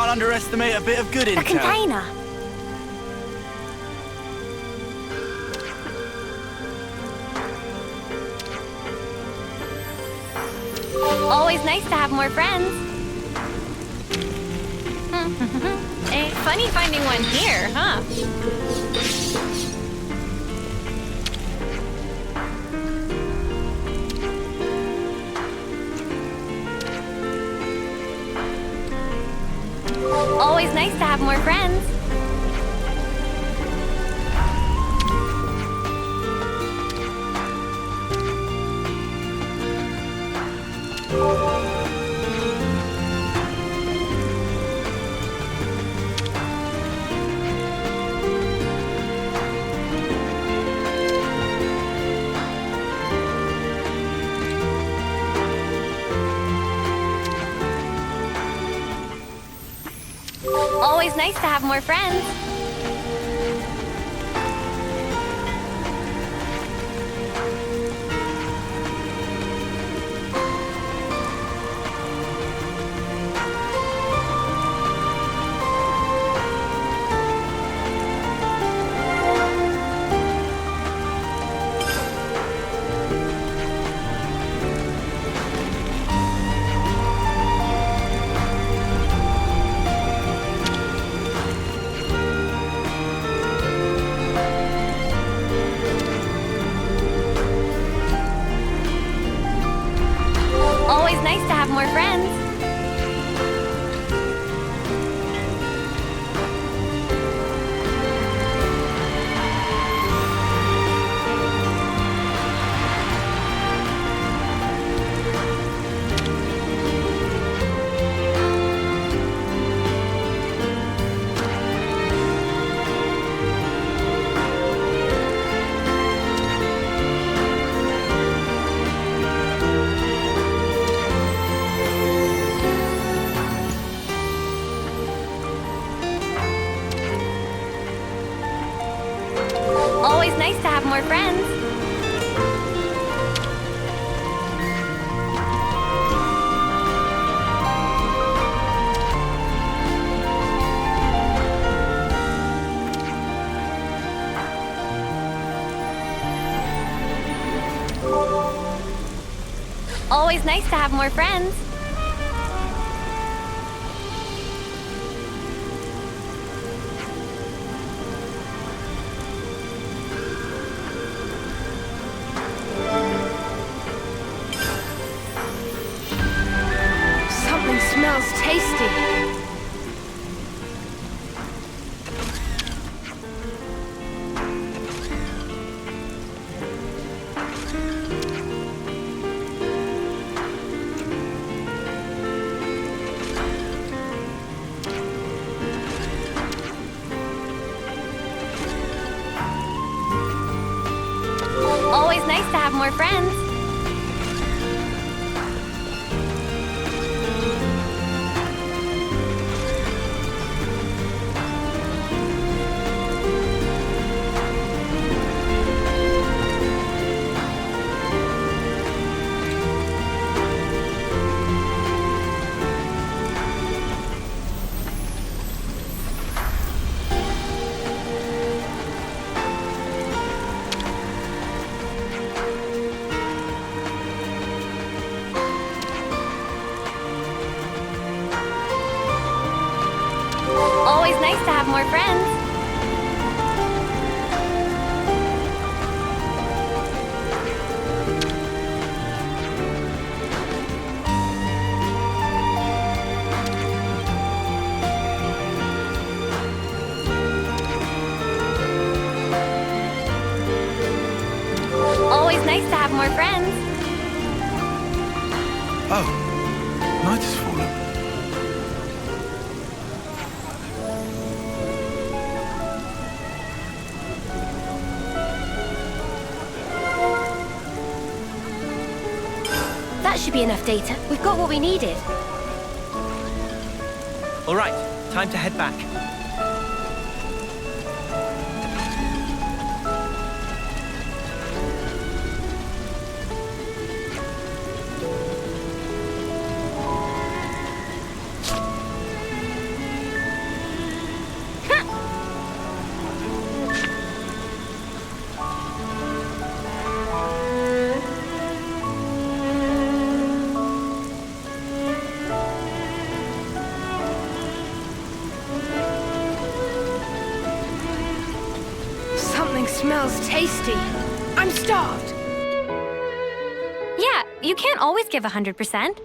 Can't underestimate a bit of good intel. A container. Always nice to have more friends. Funny finding one here, huh? Always nice to have more friends. Always nice to have more friends. Always nice to have more friends. Always nice to have more friends. Always nice to have more friends. Something smells tasty. Always nice to have more friends. Always nice to have more friends. Always nice to have more friends. Oh, night has fallen. That should be enough data. We've got what we needed. All right, time to head back. smells tasty. I'm starved. Yeah, you can't always give 100%.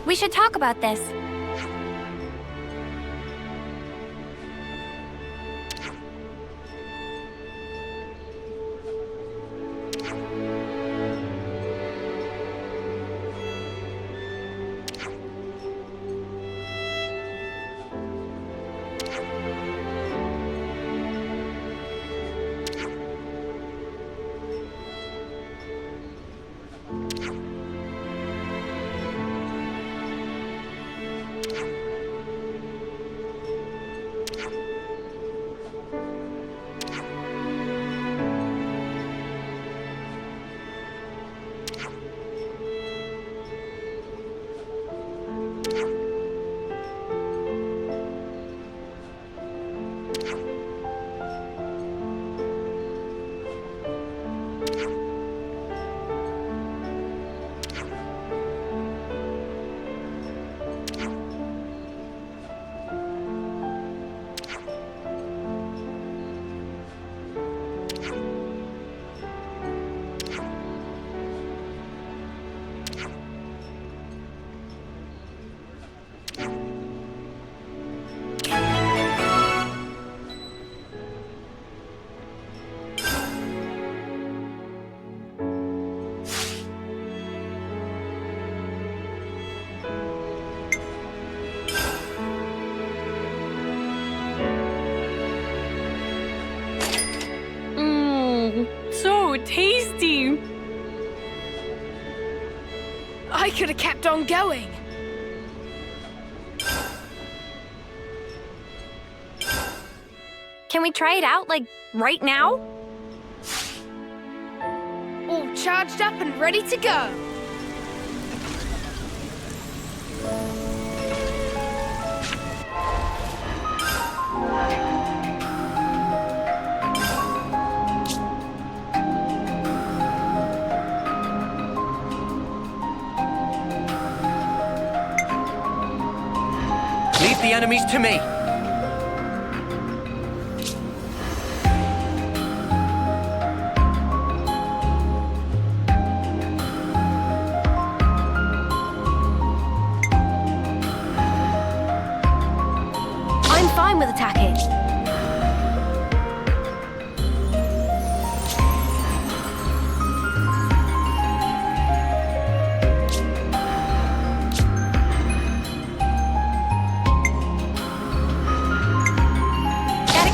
We should talk about this. So tasty! I could have kept on going. Can we try it out, like, right now? All charged up and ready to go. Leave the enemies to me. I'm fine with attacking.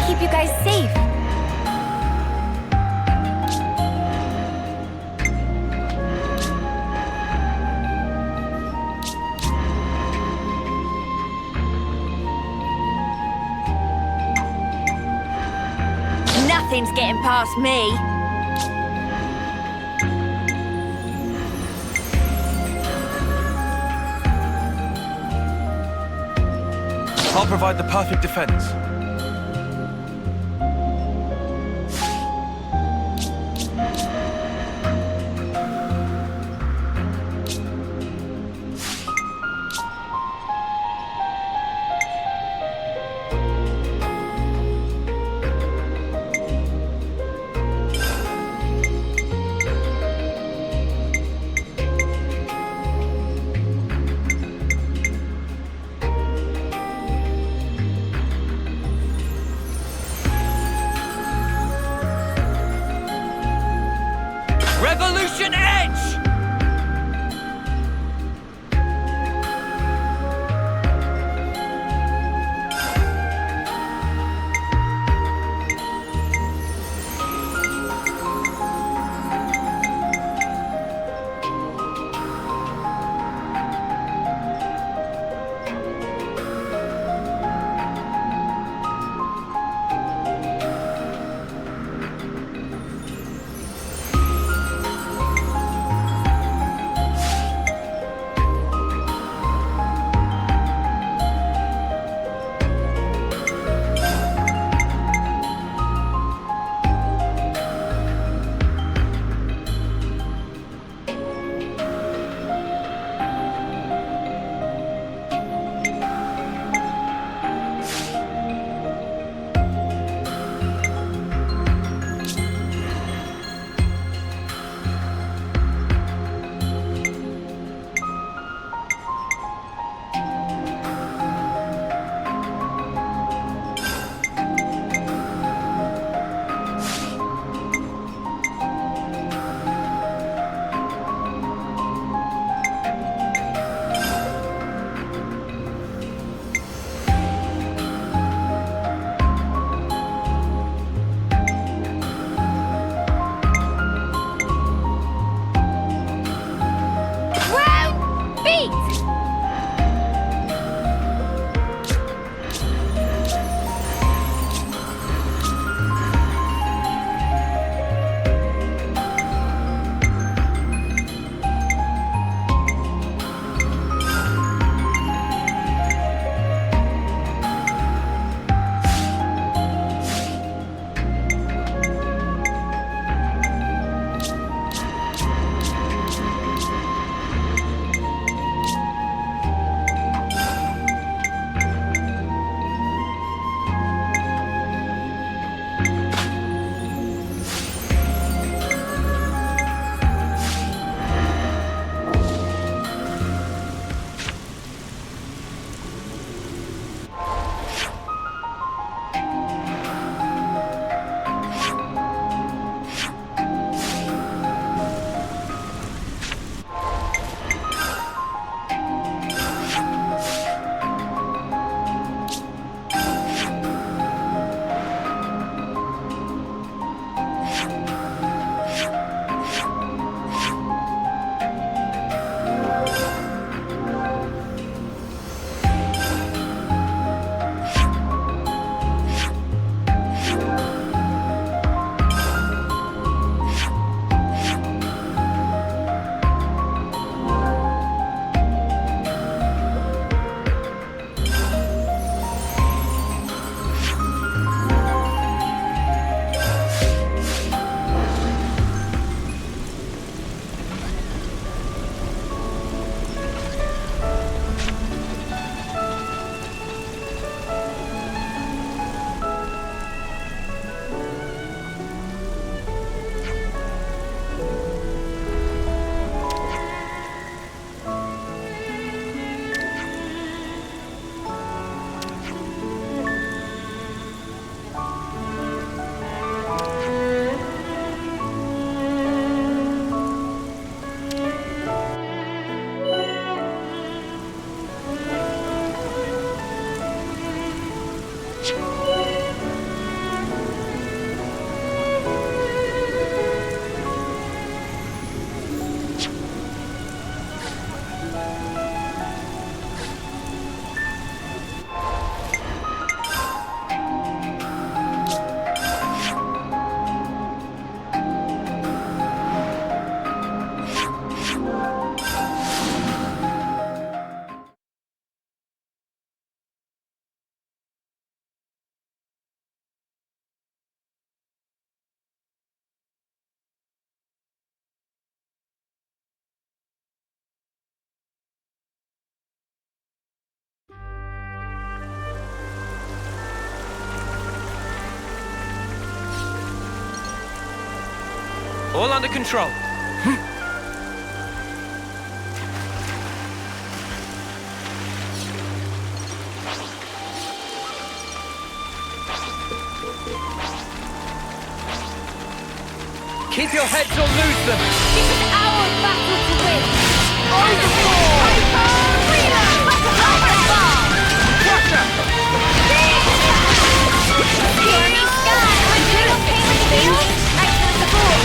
Keep you guys safe. Nothing's getting past me. I'll provide the perfect defense. All under control. Keep your heads or lose them. This is our battle to win. Overboard! Stormy sky, would you okay with the field? Excellent support.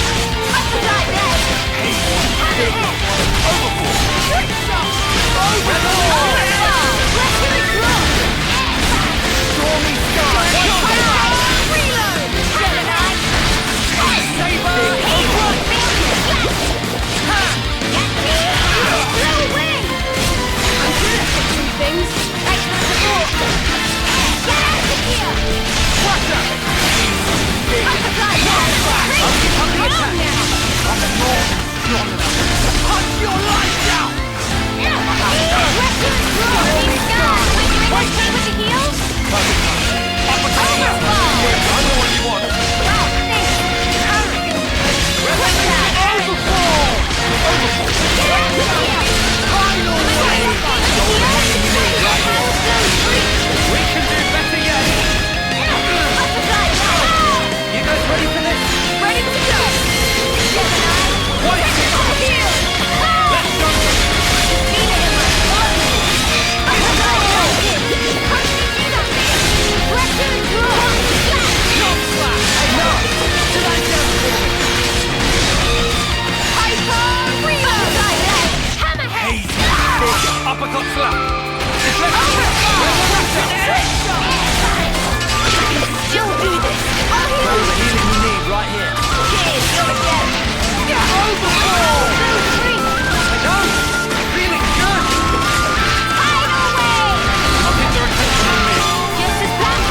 Butterfly blade. Overboard! Stormy sky. Reload. Gemini. Saber. Little wing. I'm good at fixing things. Excellent support. Get out of here. Butterfly blade. Punch your lights out! Stormy sky, would you okay with the heels? Overfall. I'm the one you want. We can do better yet. You guys ready for this? Ready to go! Wait! Let's go! Uppercut slap! Still do this! All the healing we need right here. Cheers, you're again! Feeling good! Tidal wave! I'll get their attention on me. Just as planned,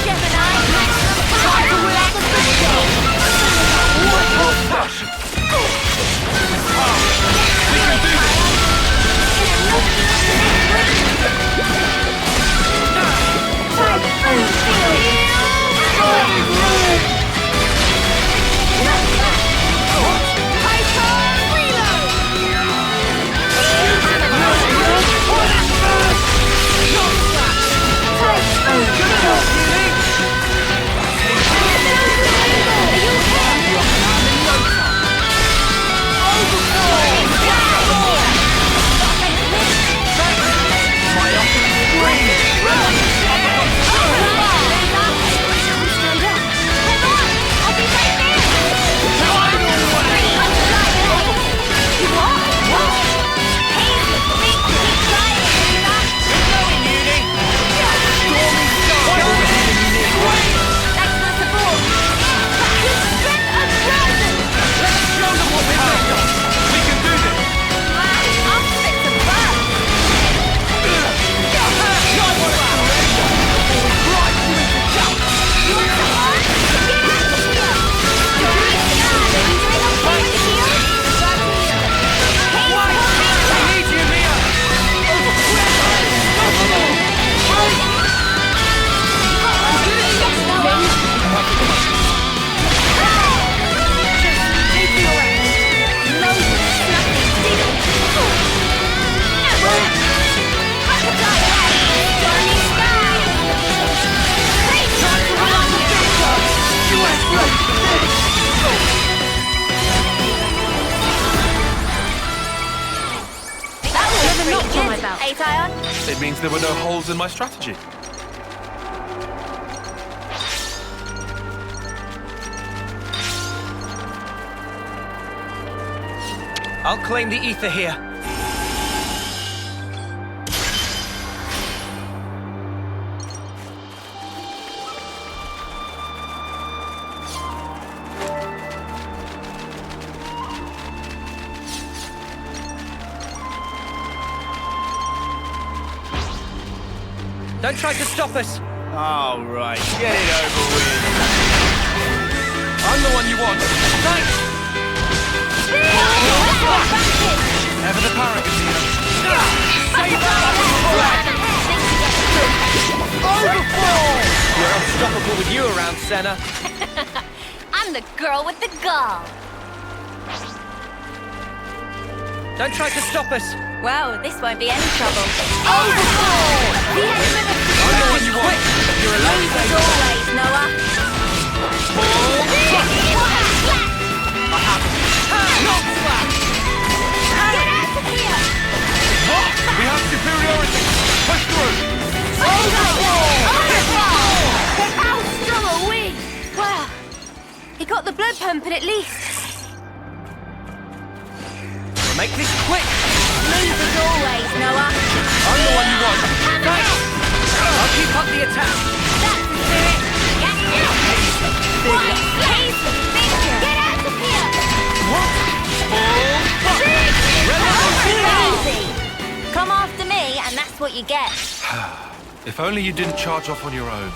Gemini, tidal wave the system! Push! We can do this! It means there were no holes in my strategy. I'll claim the ether here. Don't try to stop us. All right, get it over with. I'm the one you want. Thanks. Never the paragon. Overfall! We're unstoppable with you around, Senna. I'm I'm the girl with the gall. Don't try to stop us. Well, this won't be any trouble. Overflow! The enemy I'm the one you want. You're allowed to as say always, Noah. not slap. Get out of here! We have superiority. Push through. How strong are we? Well, he got the blood pumping at least. We'll make this quick. Move as always, Noah. I'm the one you want. Thanks. I'll keep up the attack. That's the spirit. Get out! Right, please, Victor. Get out of here! Easy. Come after me, and that's what you get. If only you didn't charge off on your own.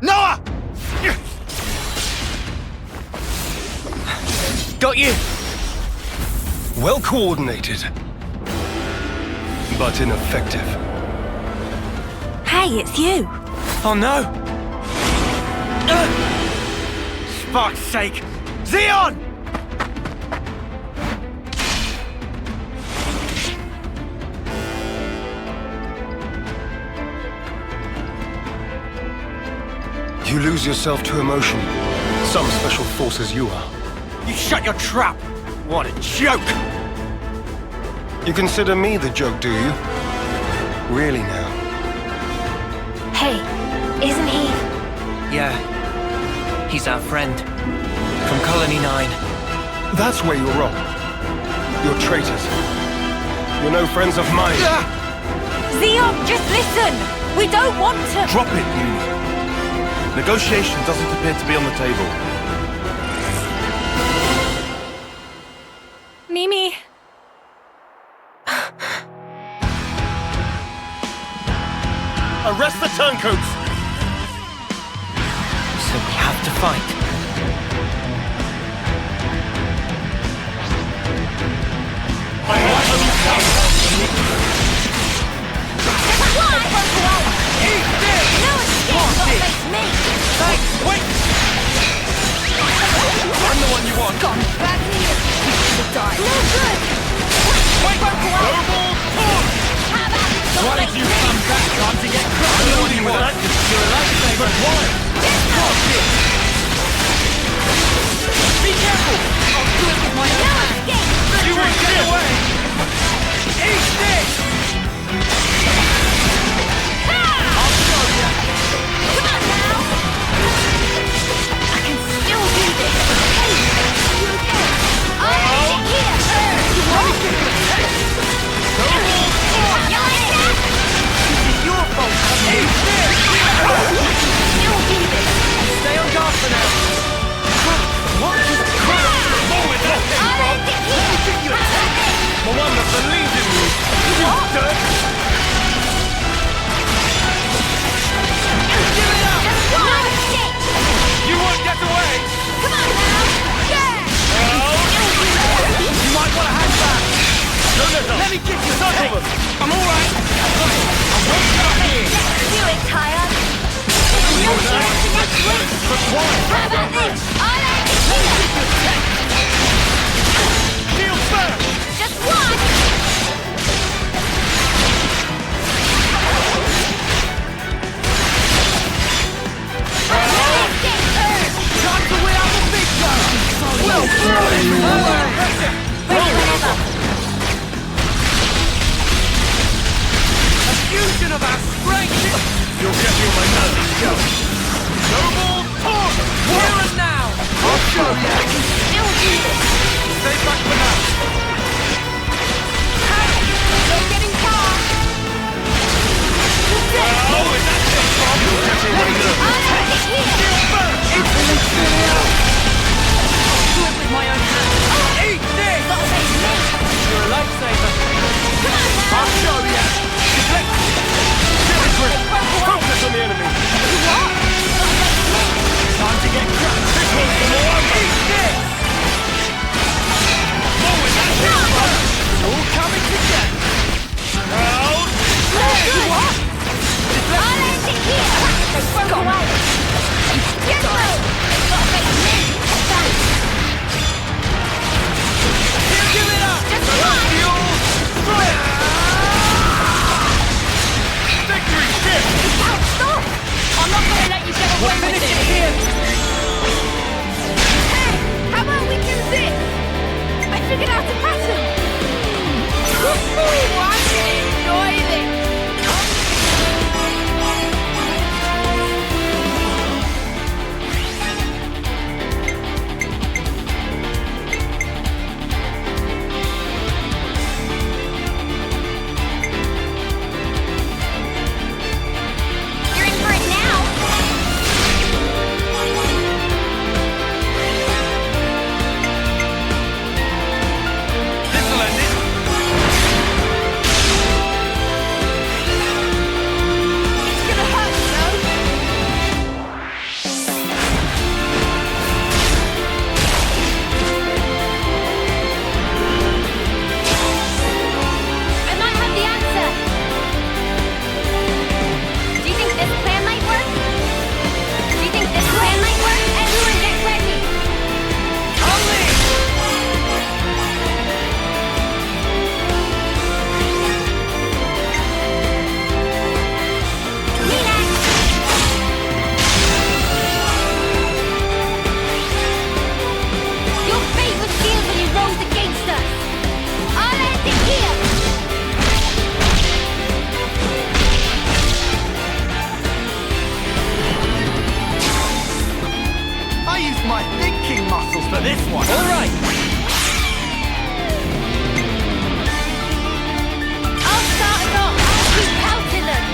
Noah! Got you. Well coordinated, but ineffective. Hey, it's you. Oh no. Spark's sake. Zéon! You lose yourself to emotion. Some special force as you are. You shut your trap. What a joke. You consider me the joke, do you? Really now? Hey, isn't he? Yeah. He's our friend. From Colonie 9. That's where you're wrong. You're traitors. You're no friends of mine. Zéon, just listen. We don't want to. Drop it, you. Negotiation doesn't appear to be on the table. Mimi. Arrest the turncoats! So we have to fight. I'm the one you want. Gone back here. Die. No good. Wait! Global course! How about Why did you come back on to get crushed? I'm the one you want. You're a lifesaver. But why? Be careful! I'll do it with my own hands. You won't get away! Eat this! I'll show you. Come on now. I can still do this. Hey, you okay? I'm here. You want to get your taste? You like that? This is your fault. Eat this! Still do this. Stay on guard for now. What? Forward, that's it! I'll end it here. The one that believes in you! You dirt! Give it up. Just one stick. You won't get away! Come on now. Yeah. You might want to hang back! No, let me get you! Circle them! I'm alright! I won't stop here! Do it, Kaya. You'll share it next week. But why? How about this? I'll end it here. Shield first! Just one. away with Finish it! it here! Hey, how about we do this? I figured out the pattern! Woohoo! I enjoy this! You're in for it now! This'll end it. It's gonna hurt, though! I might have the answer! Do you think this plan might work? Do you think this plan might work? Everyone get ready! Your fate was sealed when you rose against us! I'll end it here! I used my thinking muscles for this one. All right! I'll start it off! I'll keep counting them!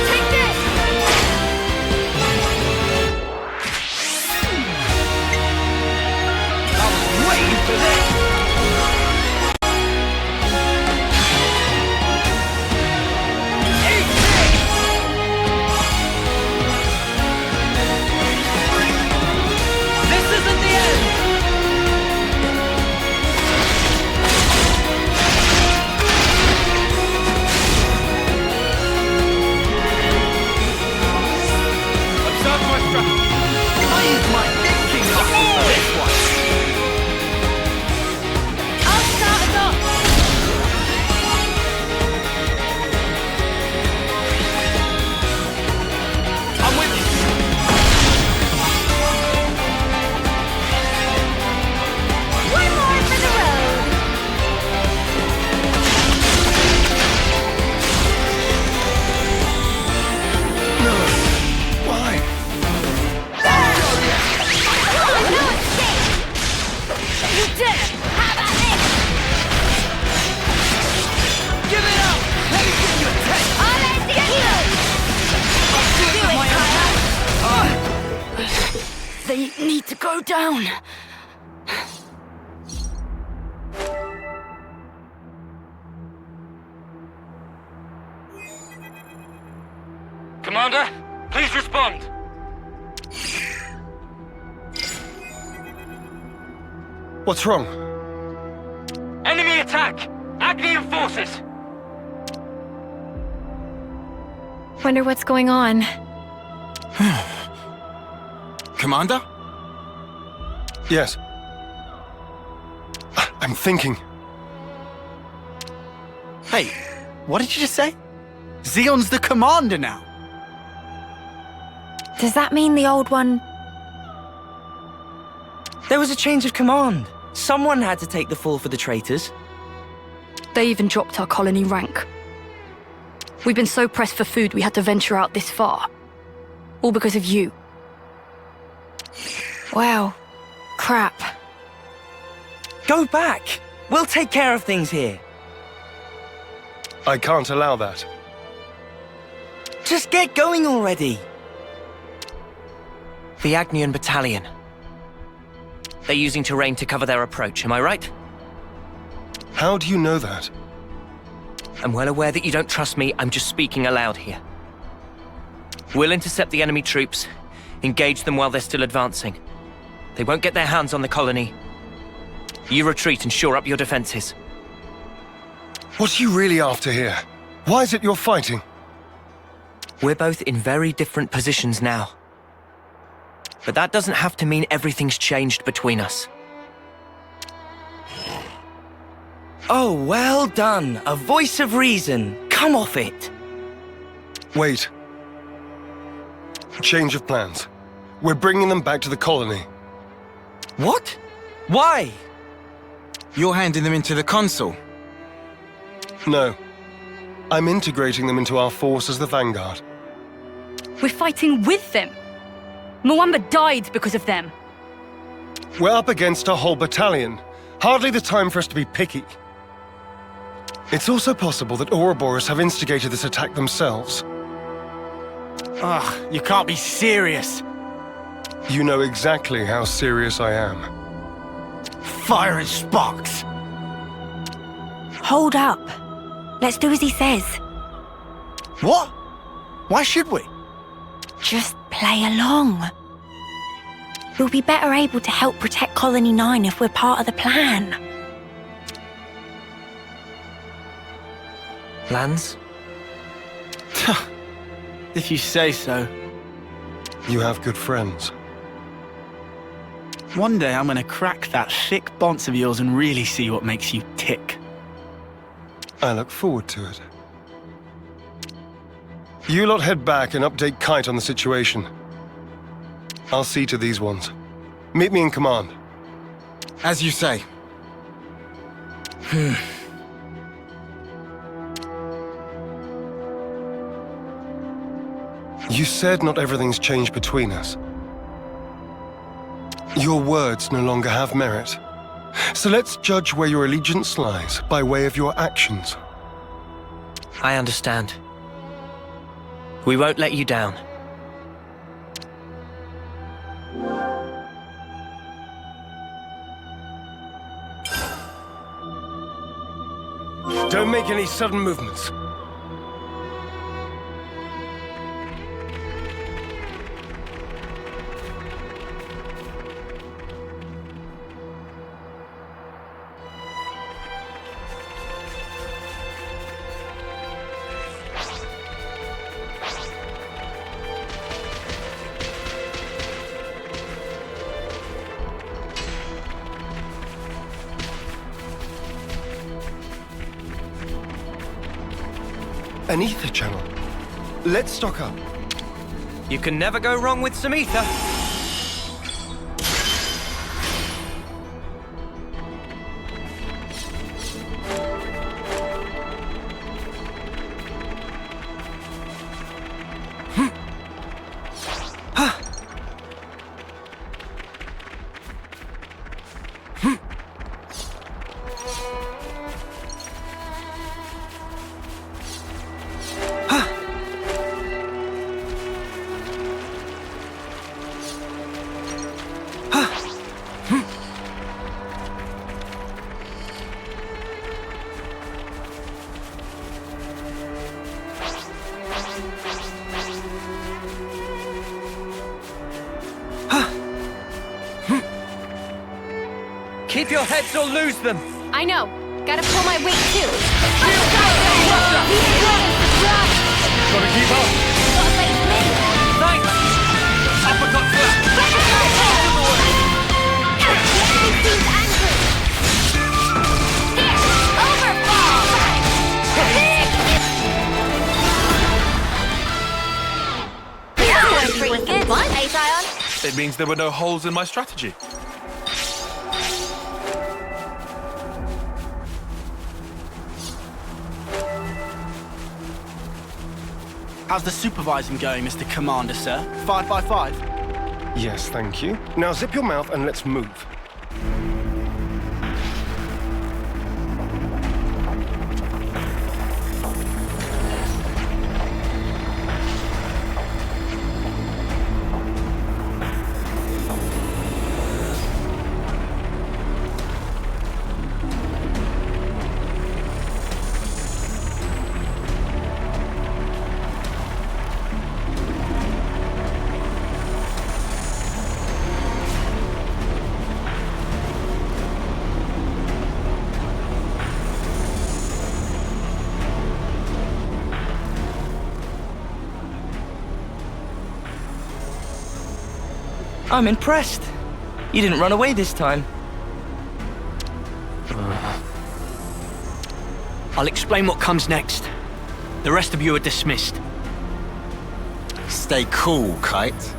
Take this! I was waiting for this. Eat This isn't the end! Observe my strategy. I used my thinking muscles for this one. I'll start it off! I'm with you. One more for the road! Why? Oh, no escape! You did it! How about this? Give it up. Let me give you a test. I'll end it here! They need to go down. Commander, please respond. What's wrong? Enemy attack. Agnian forces. Wonder what's going on. Commander? Yes. I'm thinking. Hey, what did you just say? Zéon's the commander now. Does that mean the old one... There was a change of command. Someone had to take the fall for the traitors. They even dropped our colony rank. We've been so pressed for food we had to venture out this far. All because of you. Wow. Crap. Go back! We'll take care of things here. I can't allow that. Just get going already. The Agnian battalion. They're using terrain to cover their approach, am I right? How do you know that? I'm well aware that you don't trust me, I'm just speaking aloud here. We'll intercept the enemy troops, engage them while they're still advancing. They won't get their hands on the colony. You retreat and shore up your defenses. What are you really after here? Why is it you're fighting? We're both in very different positions now. But that doesn't have to mean everything's changed between us. Oh, well done. A voice of reason. Come off it. Wait. Change of plans. We're bringing them back to the colony. What? Why? You're handing them into the consul. No. I'm integrating them into our force as the Vanguard. We're fighting with them. Mwamba died because of them. We're up against a whole battalion. Hardly the time for us to be picky. It's also possible that Ouroboros have instigated this attack themselves. Ugh, you can't be serious. You know exactly how serious I am. Fire and sparks. Hold up. Let's do as he says. What? Why should we? Just play along. We'll be better able to help protect Colony 9 if we're part of the plan. Plans? If you say so. You have good friends. One day I'm gonna crack that thick bonce of yours and really see what makes you tick. I look forward to it. You lot head back and update Kite on the situation. I'll see to these ones. Meet me in command. As you say. You said not everything's changed between us. Your words no longer have merit. So let's judge where your allegiance lies by way of your actions. I understand. We won't let you down. Don't make any sudden movements. An ether channel. Let's stock up. You can never go wrong with some ether. Keep your heads or lose them! I know. Gotta pull my weight too. Gotta keep up! Thanks! Uppercut It means there were no holes in my strategy. How's the supervising going, Mr. Commander, sir? 5 by 5? Yes, thank you. Now zip your mouth and let's move. I'm impressed. You didn't run away this time. I'll explain what comes next. The rest of you are dismissed. Stay cool, Kite.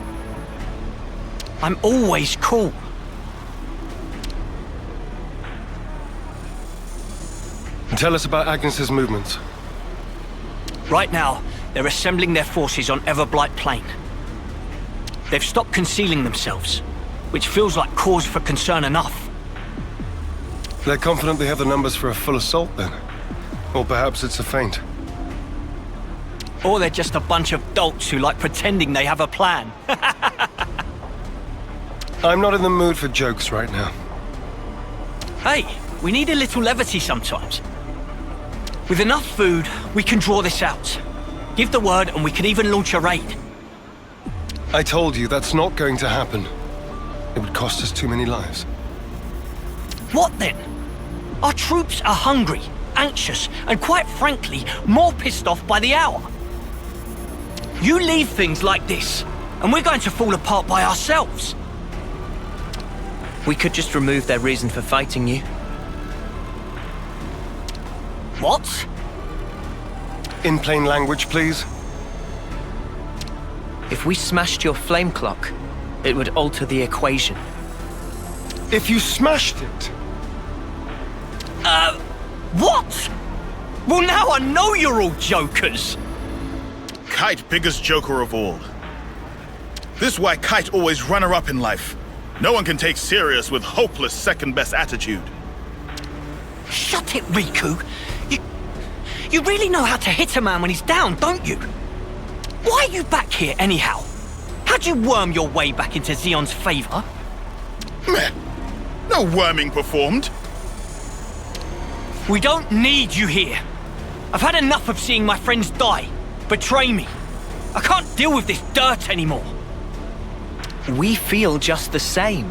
I'm always cool. Tell us about Agnes's movements. Right now, they're assembling their forces on Everblight Plain. They've stopped concealing themselves, which feels like cause for concern enough. They're confident they have the numbers for a full assault, then? Or perhaps it's a feint. Or they're just a bunch of dolts who like pretending they have a plan. I'm not in the mood for jokes right now. Hey, we need a little levity sometimes. With enough food, we can draw this out. Give the word and we can even launch a raid. I told you that's not going to happen. It would cost us too many lives. What then? Our troops are hungry, anxious, and quite frankly, more pissed off by the hour. You leave things like this, and we're going to fall apart by ourselves. We could just remove their reason for fighting you. What? In plain language, please. If we smashed your flame clock, it would alter the equation. If you smashed it, What? Well, now I know you're all jokers. Kite, biggest joker of all. This is why Kite always runner-up in life. No one can take serious with hopeless second-best attitude. Shut it, Riku. You really know how to hit a man when he's down, don't you? Why are you back here anyhow? How'd you worm your way back into Zéon's favor? Meh. No worming performed. We don't need you here. I've had enough of seeing my friends die, betray me. I can't deal with this dirt anymore. We feel just the same.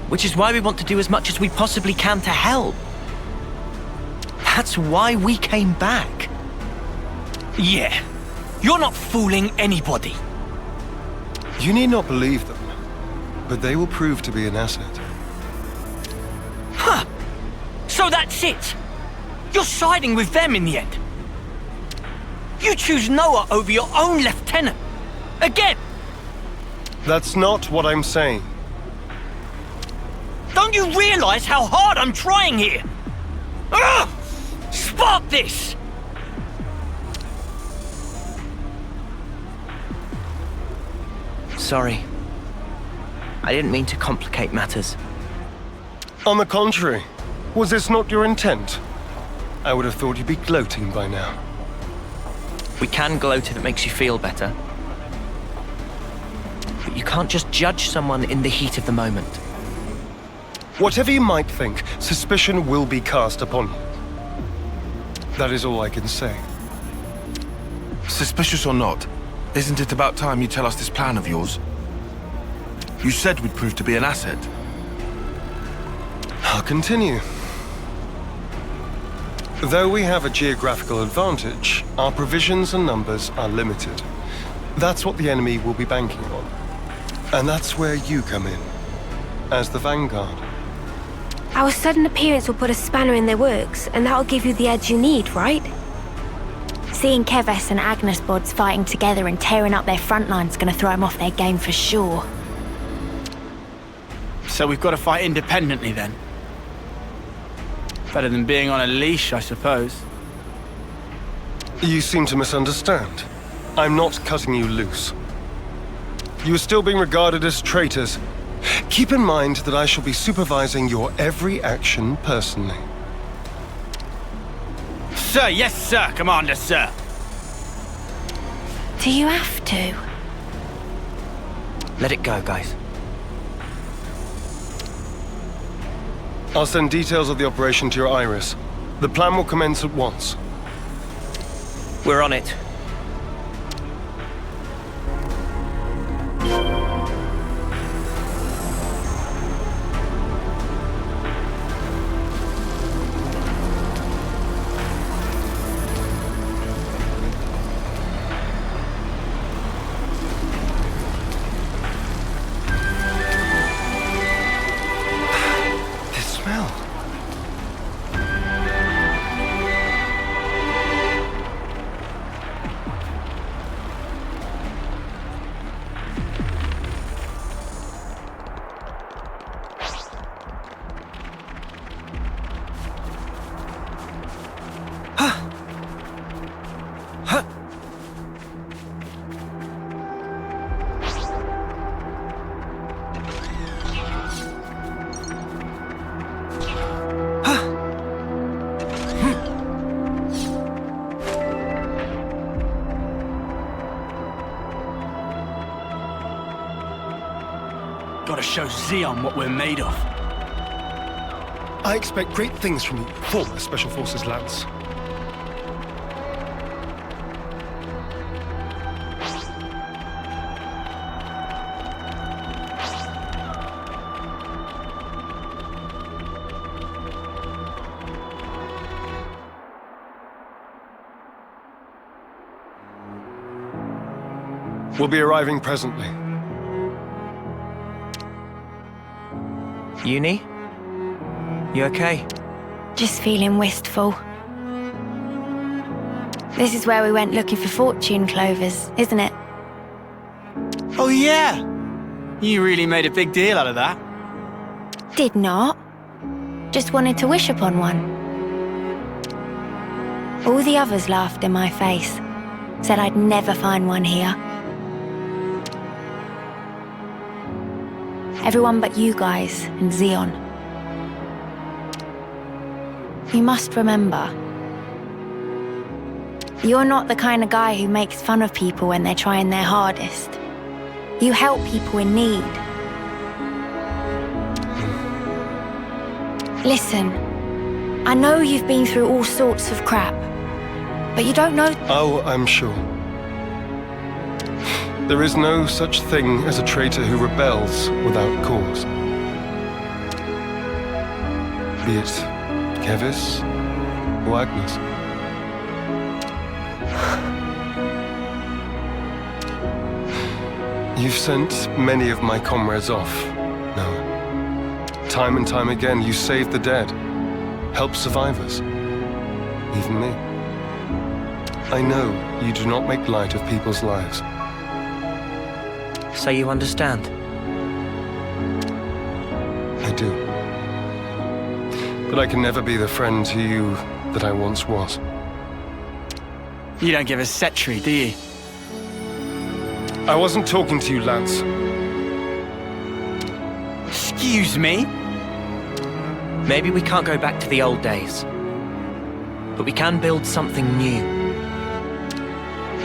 Which is why we want to do as much as we possibly can to help. That's why we came back. Yeah, you're not fooling anybody. you need not believe them, but they will prove to be an asset. Huh. So that's it. You're siding with them in the end. You choose Noah over your own lieutenant. Again. That's not what I'm saying. Don't you realize how hard I'm trying here? Ugh! Spark this! Sorry. I didn't mean to complicate matters. On the contrary, was this not your intent? I would have thought you'd be gloating by now. We can gloat if it makes you feel better. But you can't just judge someone in the heat of the moment. Whatever you might think, suspicion will be cast upon you. That is all I can say. Suspicious or not, isn't it about time you tell us this plan of yours? You said we'd prove to be an asset. I'll continue. Though we have a geographical advantage, our provisions and numbers are limited. That's what the enemy will be banking on. And that's where you come in, as the vanguard. Our sudden appearance will put a spanner in their works, and that'll give you the edge you need, right? Seeing Keves and Agnus bods fighting together and tearing up their front line's gonna throw them off their game for sure. So we've got to fight independently then? Better than being on a leash, I suppose. You seem to misunderstand. I'm not cutting you loose. You are still being regarded as traitors. Keep in mind that I shall be supervising your every action personally. Sir, yes sir, Commander, sir. Do you have to? Let it go, guys. I'll send details of the operation to your iris. The plan will commence at once. We're on it. show Zéon what we're made of. I expect great things from you, former Special Forces Lance. We'll be arriving presently. Uni? You okay? Just feeling wistful. This is where we went looking for fortune clovers, isn't it? Oh yeah! You really made a big deal out of that. Did not. Just wanted to wish upon one. All the others laughed in my face. Said I'd never find one here. Everyone but you guys and Zéon. You must remember, you're not the kind of guy who makes fun of people when they're trying their hardest. You help people in need. Listen, I know you've been through all sorts of crap, but you don't know... Oh, I'm sure. There is no such thing as a traitor who rebels without cause. Be it Kevis or Agnus. You've sent many of my comrades off, Noah. Time and time again, you saved the dead, helped survivors, even me. I know you do not make light of people's lives. So you understand? I do. But I can never be the friend to you that I once was. You don't give a setry, do you? I wasn't talking to you, Lance. Excuse me? Maybe we can't go back to the old days. But we can build something new.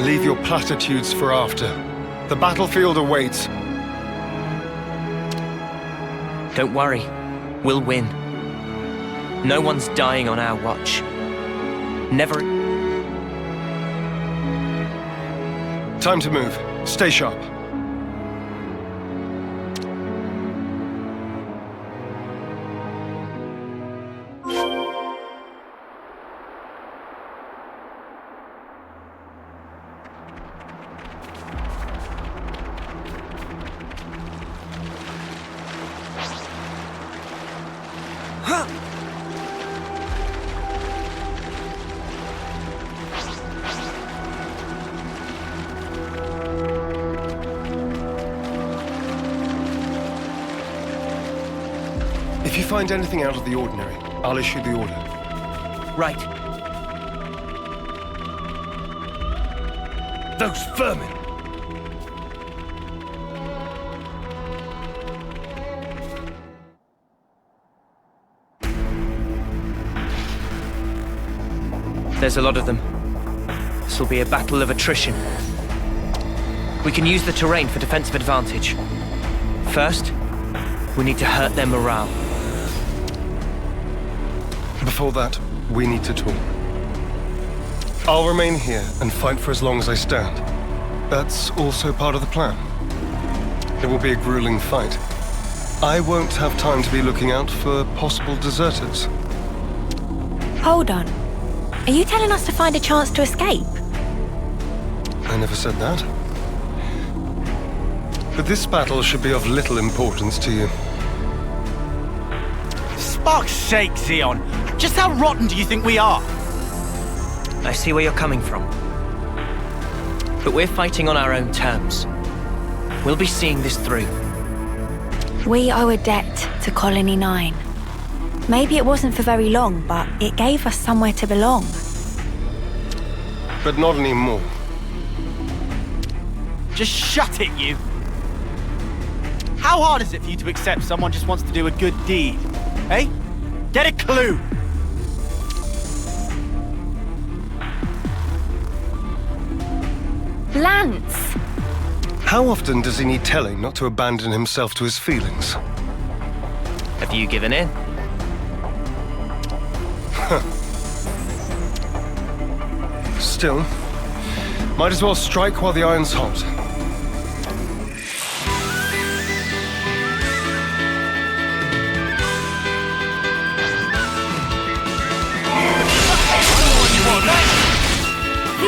Leave your platitudes for after. The battlefield awaits. Don't worry. We'll win. No one's dying on our watch. Never... Time to move. Stay sharp. If you find anything out of the ordinary, I'll issue the order. Right. Those vermin! There's a lot of them. This will be a battle of attrition. We can use the terrain for defensive advantage. First, we need to hurt their morale. Before that, we need to talk. I'll remain here and fight for as long as I stand. That's also part of the plan. It will be a grueling fight. I won't have time to be looking out for possible deserters. Hold on. Are you telling us to find a chance to escape? I never said that. But this battle should be of little importance to you. Spark's sake, Zéon. Just how rotten do you think we are? I see where you're coming from. But we're fighting on our own terms. We'll be seeing this through. We owe a debt to Colony 9. Maybe it wasn't for very long, but it gave us somewhere to belong. But not anymore. Just shut it, you! How hard is it for you to accept someone just wants to do a good deed? Eh? Get a clue! Lance! How often does he need telling not to abandon himself to his feelings? Have you given in? Still, might as well strike while the iron's hot. The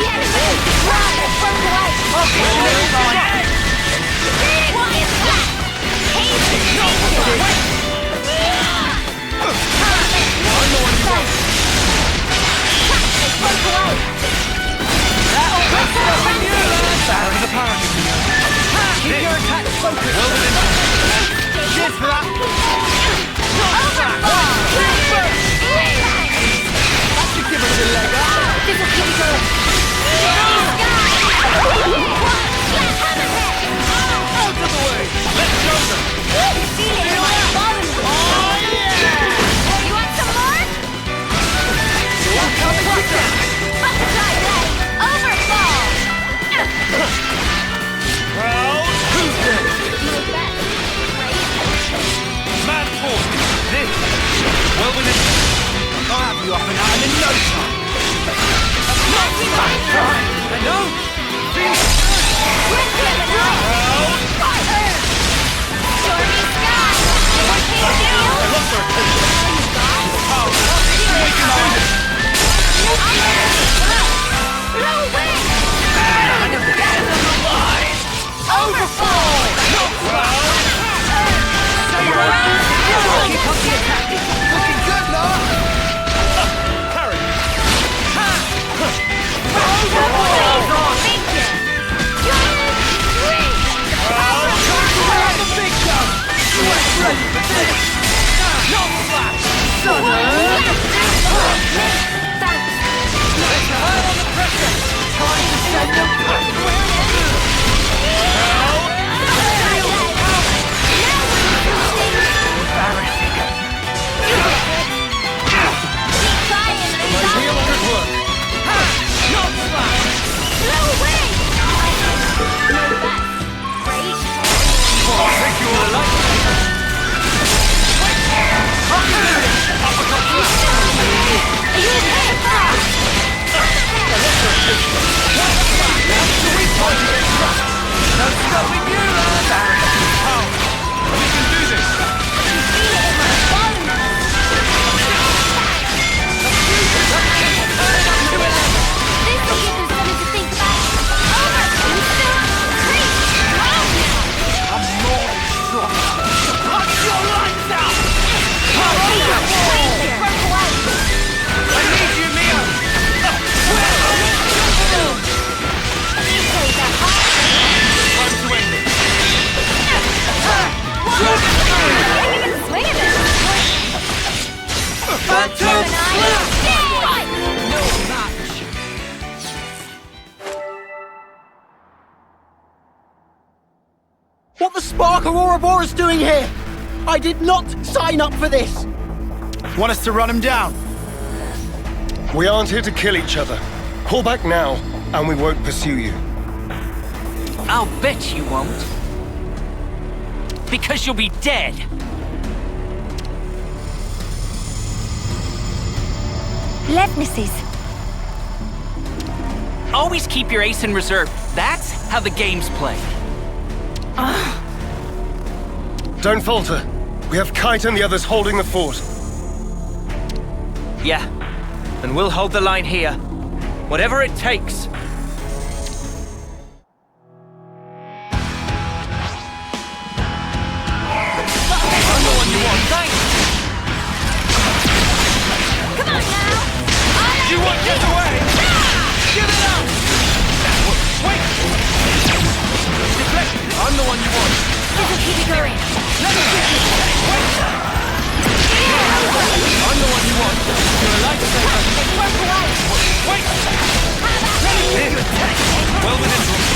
enemy is grounded from light! What is that? He's Keep your attack focused! Cheers for that! That should give us a leg up! This will keep going! Out of the way! Let's go them! Oh yeah! You want some more? Butterfly leg! Overfall! Who's this? Man force! This! Well within... I'll have you up and out in no time! I know! Feels We're giving up! Stormy sky! What can you do? I lost our attention! Oh, we can do this! Blow away! Overfall! Keep up the attack! Looking good, Noah! Carry! What the spark are Ouroboros doing here? I did not sign up for this! Want us to run him down? We aren't here to kill each other. Pull back now, and we won't pursue you. I'll bet you won't. Because you'll be dead. Levnesses. Always keep your ace in reserve. That's how the game's played. Don't falter. We have Kite and the others holding the fort. Yeah, and we'll hold the line here. Whatever it takes. I'm the one you want, thanks! Come on now! You won't get away! Give it up! Wait! Deflect! I'm the one you want! This will keep you going! Let me get you! Wait! I'm the one you want! You're a lifesaver! Wait! Let me get you! Well within reach!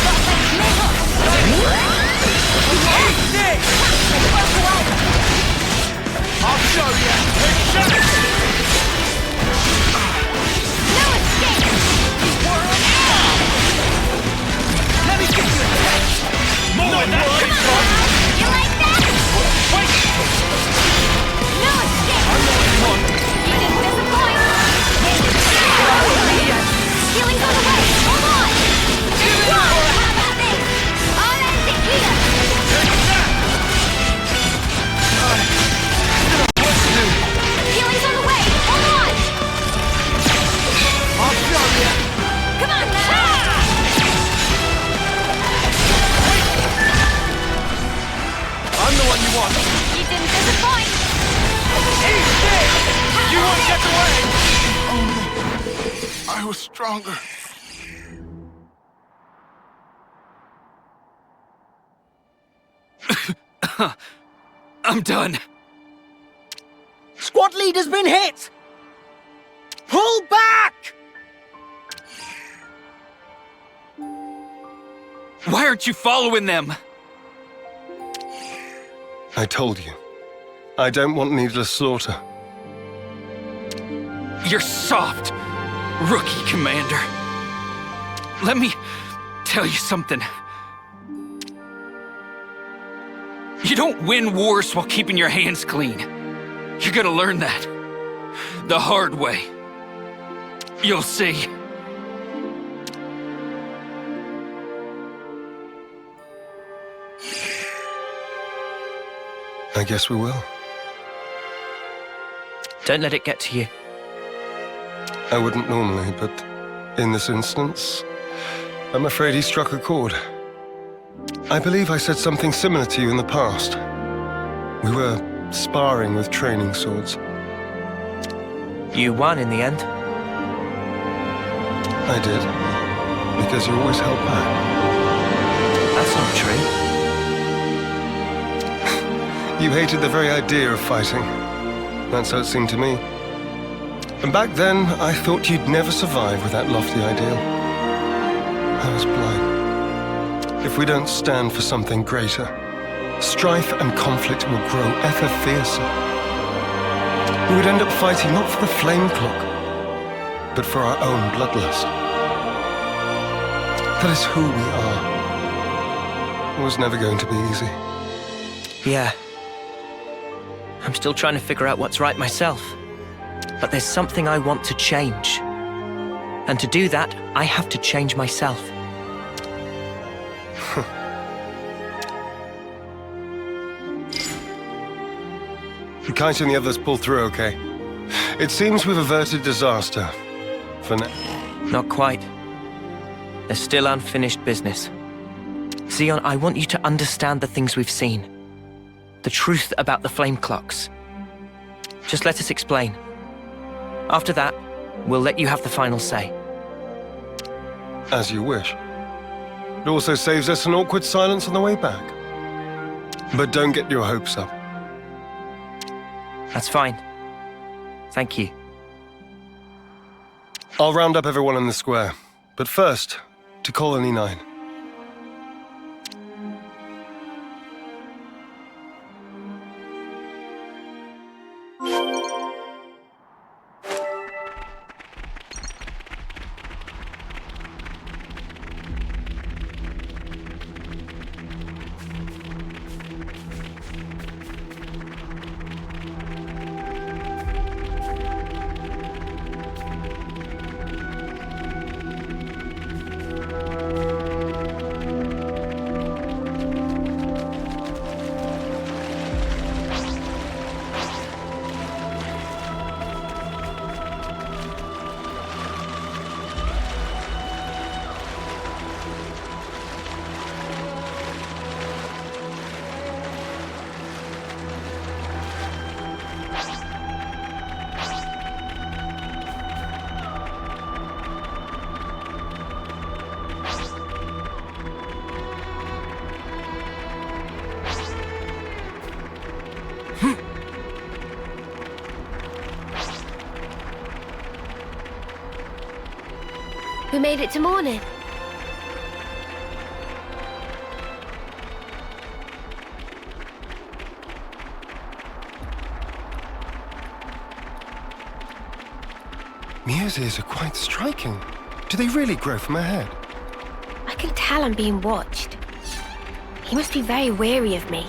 I'll show you! Shut it! No escape! Let me get you! I was stronger. I'm done. Squad leader's been hit! Pull back! Why aren't you following them? I told you. I don't want needless slaughter. You're soft, rookie commander. Let me tell you something. You don't win wars while keeping your hands clean. You're gonna learn that. The hard way. You'll see. I guess we will. Don't let it get to you. I wouldn't normally, but in this instance, I'm afraid he struck a chord. I believe I said something similar to you in the past. We were sparring with training swords. You won in the end. I did. Because you always held back. That's not true. You hated the very idea of fighting. That's how it seemed to me. And back then, I thought you'd never survive with that lofty ideal. I was blind. If we don't stand for something greater, strife and conflict will grow ever fiercer. We would end up fighting not for the flame clock, but for our own bloodlust. That is who we are. It was never going to be easy. Yeah. I'm still trying to figure out what's right myself. But there's something I want to change. And to do that, I have to change myself. Kite and the others pull through okay. It seems we've averted disaster. For now. Not quite. There's still unfinished business. Zéon, I want you to understand the things we've seen. The truth about the flame clocks. Just let us explain. After that, we'll let you have the final say. As you wish. It also saves us an awkward silence on the way back. But don't get your hopes up. That's fine. Thank you. I'll round up everyone in the square. But first, to Colony 9. We made it to morning. Mia's ears are quite striking. Do they really grow from her head? I can tell I'm being watched. He must be very wary of me.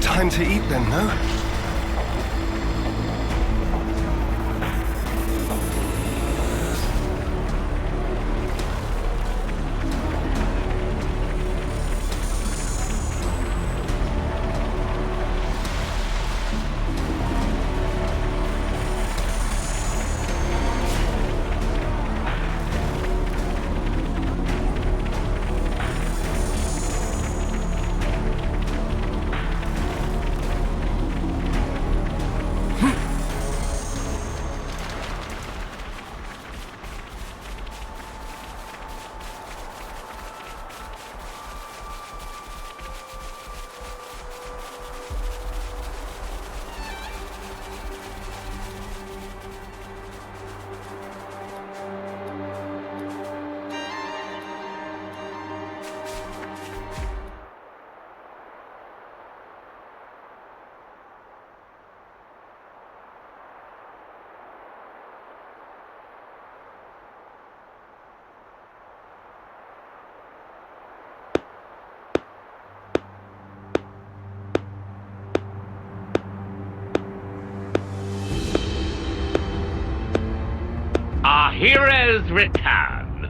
Time to eat then, no? heroes return.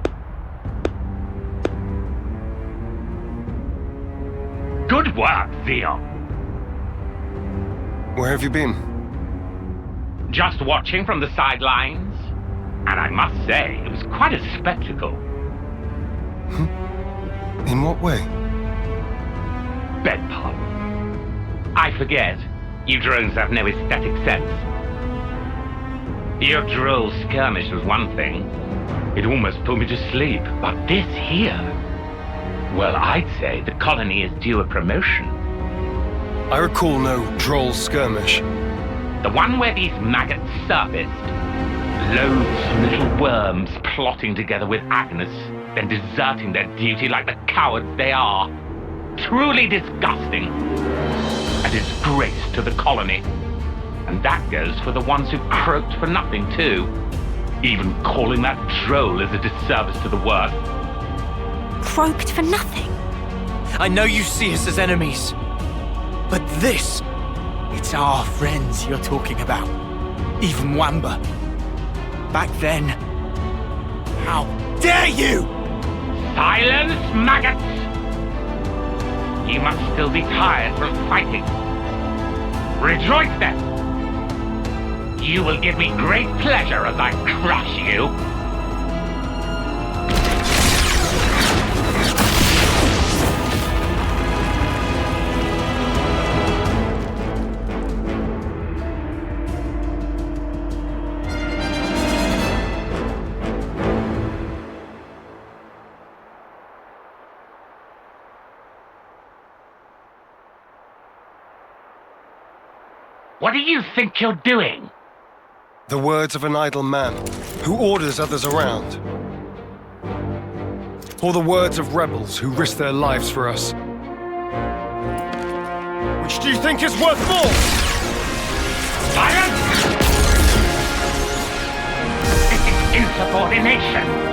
Good work, Zéon. Where have you been? Just watching from the sidelines. And I must say, it was quite a spectacle. In what way? Beg pardon. I forget. You drones have no aesthetic sense. Your droll skirmish was one thing. It almost put me to sleep. But this here... Well, I'd say the colony is due a promotion. I recall no droll skirmish. The one where these maggots surfaced. Loads of little worms plotting together with Agnus, then deserting their duty like the cowards they are. Truly disgusting. A disgrace to the colony. And that goes for the ones who croaked for nothing, too. Even calling that droll is a disservice to the work. Croaked for nothing? I know you see us as enemies, but this... It's our friends you're talking about. Even Wamba. Back then... How dare you! Silence, maggots! You must still be tired from fighting. Rejoice then! You will give me great pleasure as I crush you. What do you think you're doing? The words of an idle man who orders others around. Or the words of rebels who risk their lives for us. Which do you think is worth more? Silence! This is insubordination!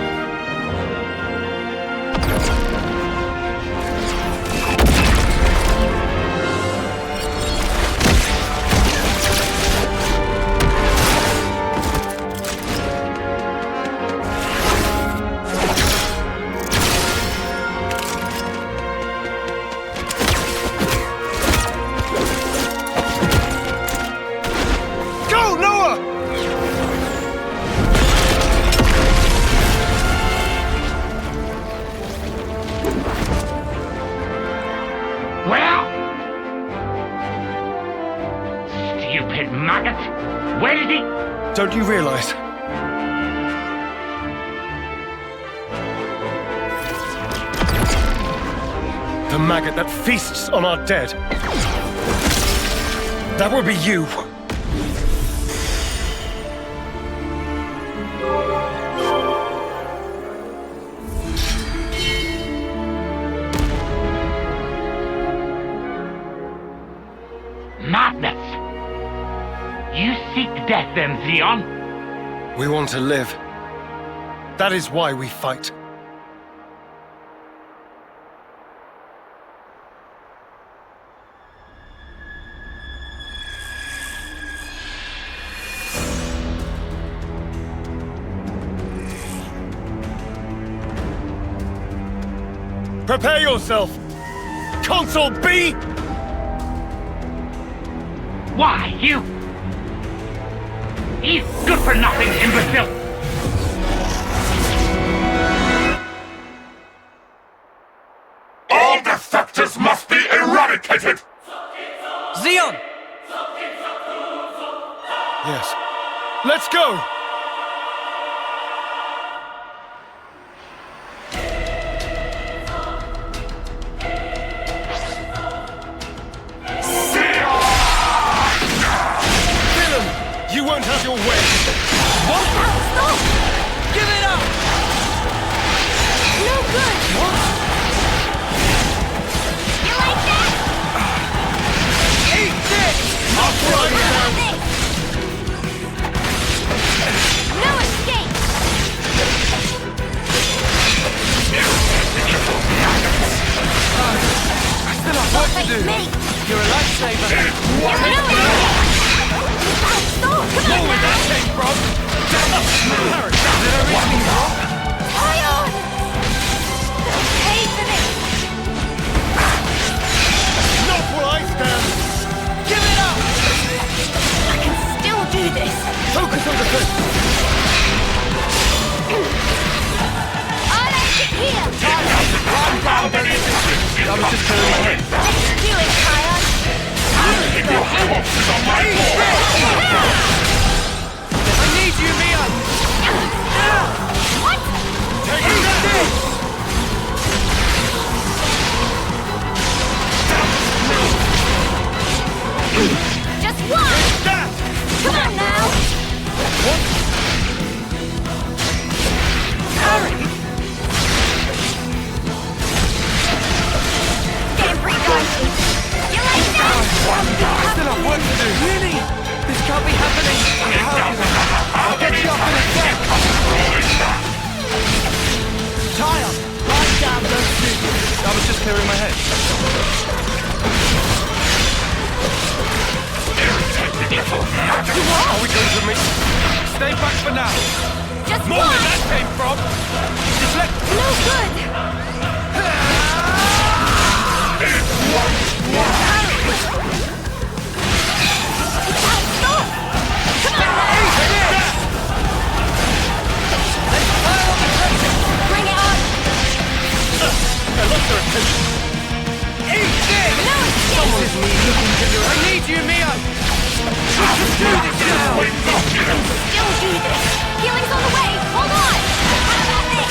Don't you realize? The maggot that feasts on our dead. That will be you. Madness! You seek death then, Zéon? We want to live. That is why we fight. Prepare yourself! Console B! Why, you good-for-nothing imbecile! All defectors must be eradicated! Zéon! Yes. Let's go! You won't have your way! What? Stop! Give it up! No good! What? You like that? Eat this! I'll throw you down! No escape! I still have work to do! Me. You're a lifesaver! Stop! Come on! where that came from! Did everything wrong? Ion! Pay for this! Not where I stand! Give it up! I can still do this! Focus on the foot! I'll end it here! Calm down, don't listen to it. I was just turning my head. Let's do it, Ion! I need you, Mia! What? Take this! Just one! That! Come on now! Harry! Getting pretty dicey. You like that? Still have work to do. Really? This can't be happening. I'll get you up in a sec. Tire! Lie down, don't shoot. I was just clearing my head. Are we going to meet? Stay back for now. Just More one! where that came from. Just let... No good! Stop! Come on now! Bring it on! I lost her attention. Eat this! No escape! I need you, Mia! We can do this now! Still do this! Healing's on the way! Hold on! How about this?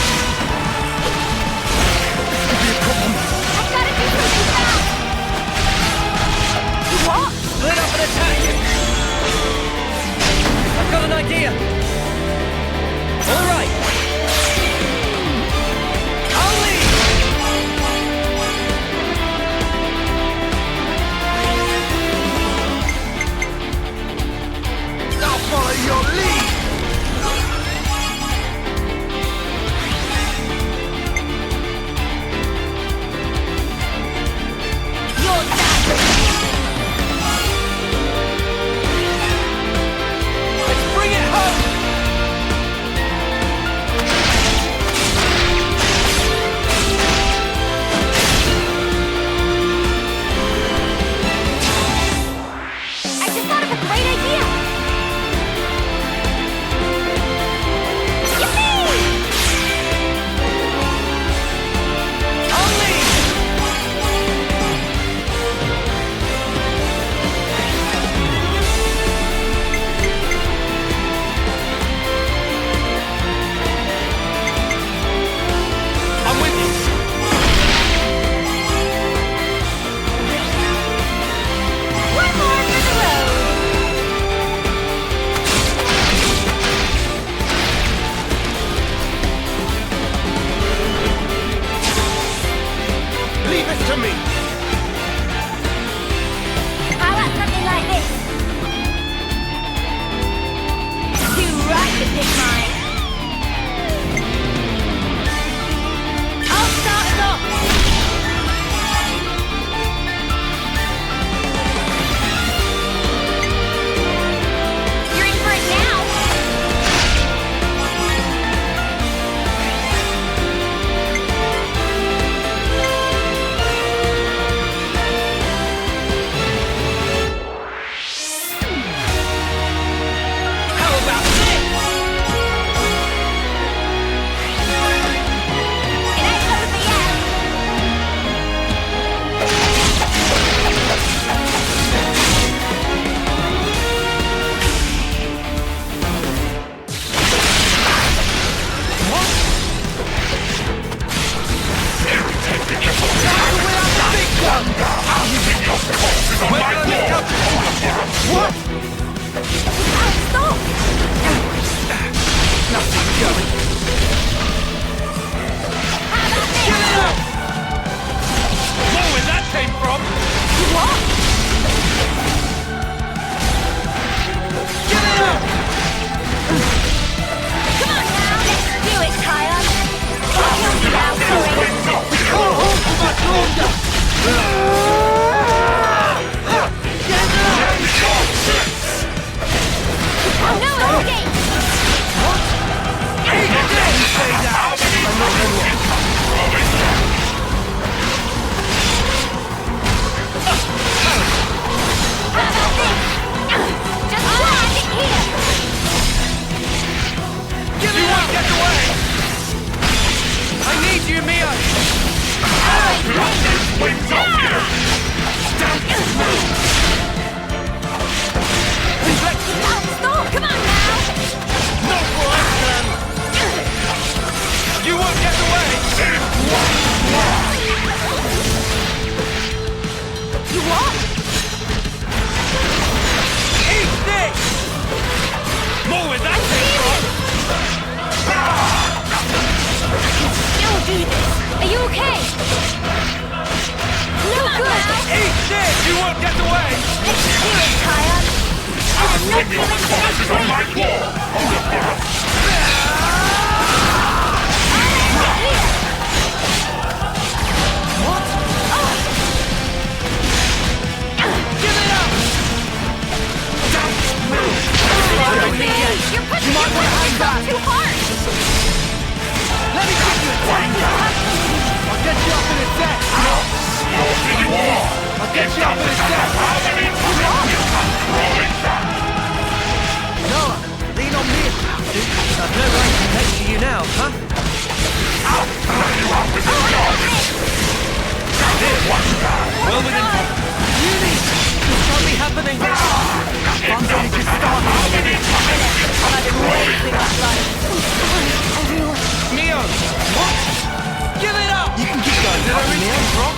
I've got to do something fast! What? Split up and attack! I've got an idea! All right! I'll lead! I'll follow your lead! You're done! Let's bring it home! I just thought of a great idea! Yippee! I'll lead! I'm with you! One more for the road! Leave it to me! How about something like this? Too right to pick mine. I'll start us off. You're in for it now. How about this? It ain't over yet. What? Stop! Nothing going. How about this? Get it up! More where that came from. What? Get it up! Come on now, let's do it, Kyle. I'll help you out, sorry. Oh, hold for much longer! Get up! Wings off here! Stop! Come on now! Not right, man! You won't get away! You what? Eat this! More with that thing, Still do this. Are you okay? No good! Eat this! You won't get away! Let's do it, Kaya! I'm not gonna take it! on my wall! What? Oh! Give it up! Don't move! You're pushing yourself too hard! Let me give you a tank! I'll get you up in a sec! I'll get you up in a sec! Noah, lean on me if you have to. I've no right to lecture you now, huh? Well within... Really? This can't be happening. I'm going to start I've been wasting my life. Everyone. Neo! What? Give it up! You can keep going. Did I reach the drop?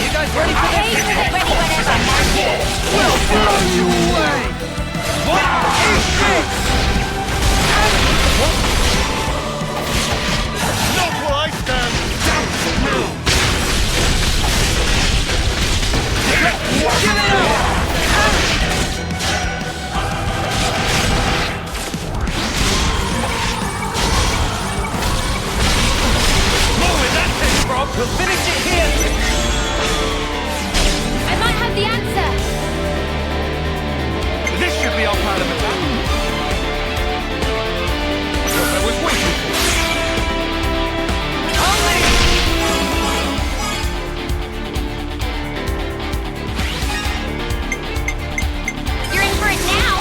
You guys ready for this? Ready whenever. We'll blow you away! What is this? Not where I stand! Give it up! More with that thing, Rob! We'll finish it here! I might have the answer. This should be our plan of attack. What I was waiting for. You're in for it now.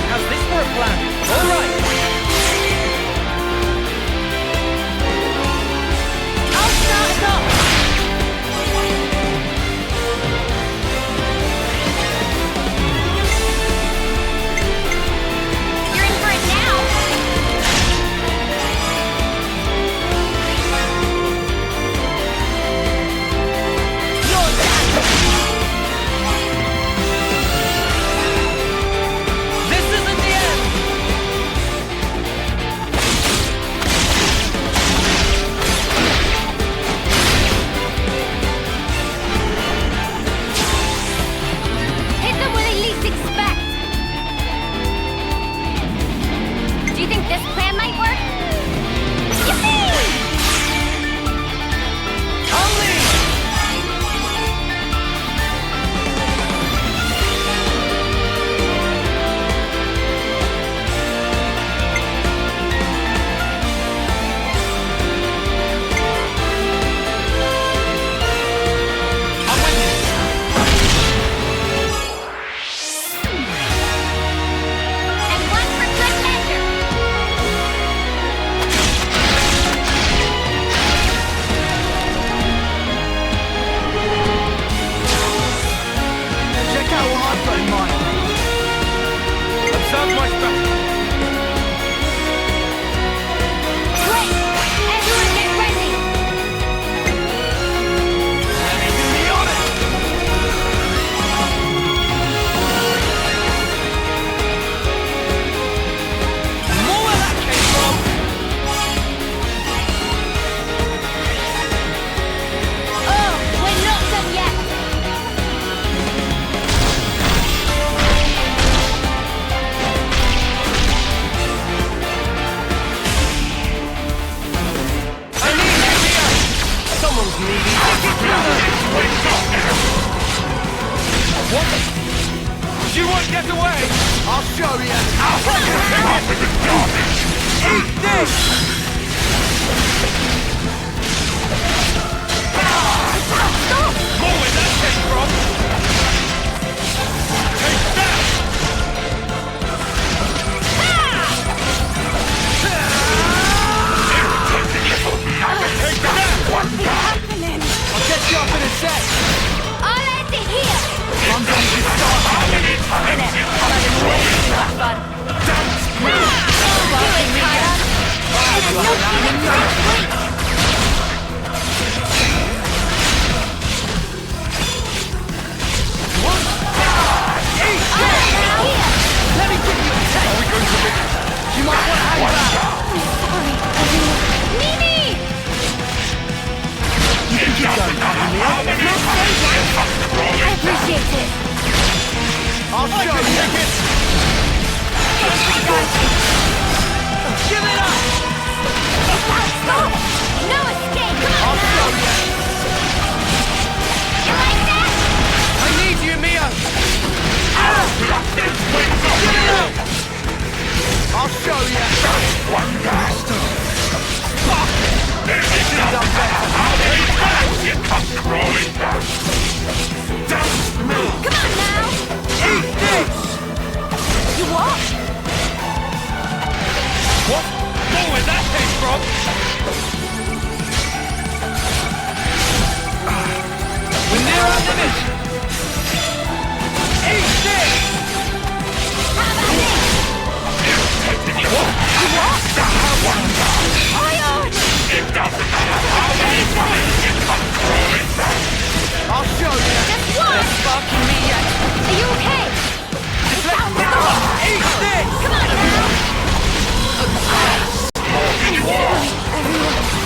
How's this for a plan? All right. I'll start us off. You're in for it now. This isn't the end! Hit them where they least expect. Do you think this plan might work? Yippee! I'll lead! I'm with you! And one for good measure. I'll show you! Eat this! More where that came from! Take that! Take that! What's happening? I'll get you up in a sec! I'll end it here! I'm going to start having it! I'll have him waiting for that fun. Fucking me, Let me give you a taste! Are we going to live? You might want to hang back! Sorry, everyone. Mimi! You can keep going, Mimi. I appreciate it. I'll show you! Give it up! Stop! No escape! Come on I'll show now! you! You like that? I need you, Mio! I'll show you! Come on now! Eat this! You what? What? More where that came from! We're near our limit! Eat this! How about this? You what? Iron! I'll show you! Just one! Fucking me yet! Are you okay? Eat this! Come on now! Everyone,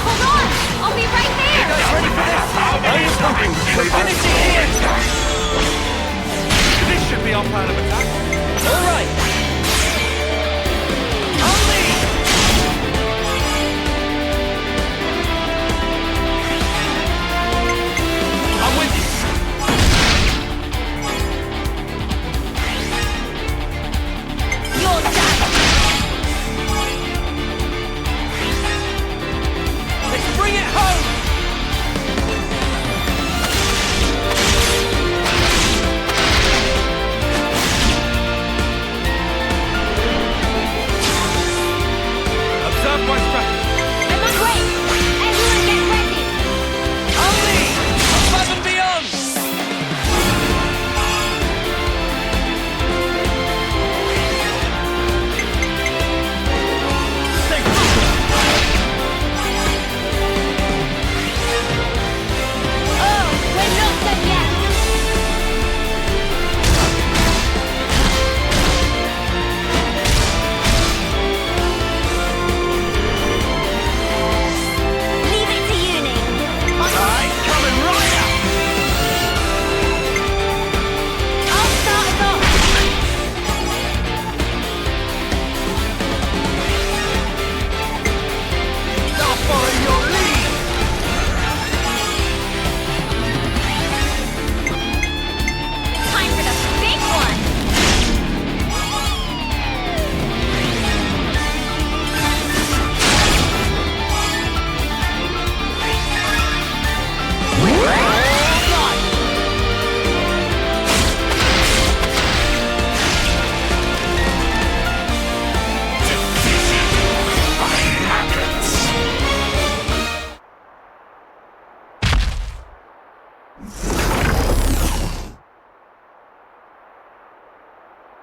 hold on! I'll be right there! Ready for this? Are you pumping? Finish it here! This should be our plan of attack. All right! Only! I'm with you! You're done! Let's bring it home! Observe my strategy. I must wait! Everyone get ready! Only! Above and beyond! Stay Oh, we're not done yet! Leave it to uni! Alright, coming right up! I'll start us off! I'll follow your lead! Time for the big one!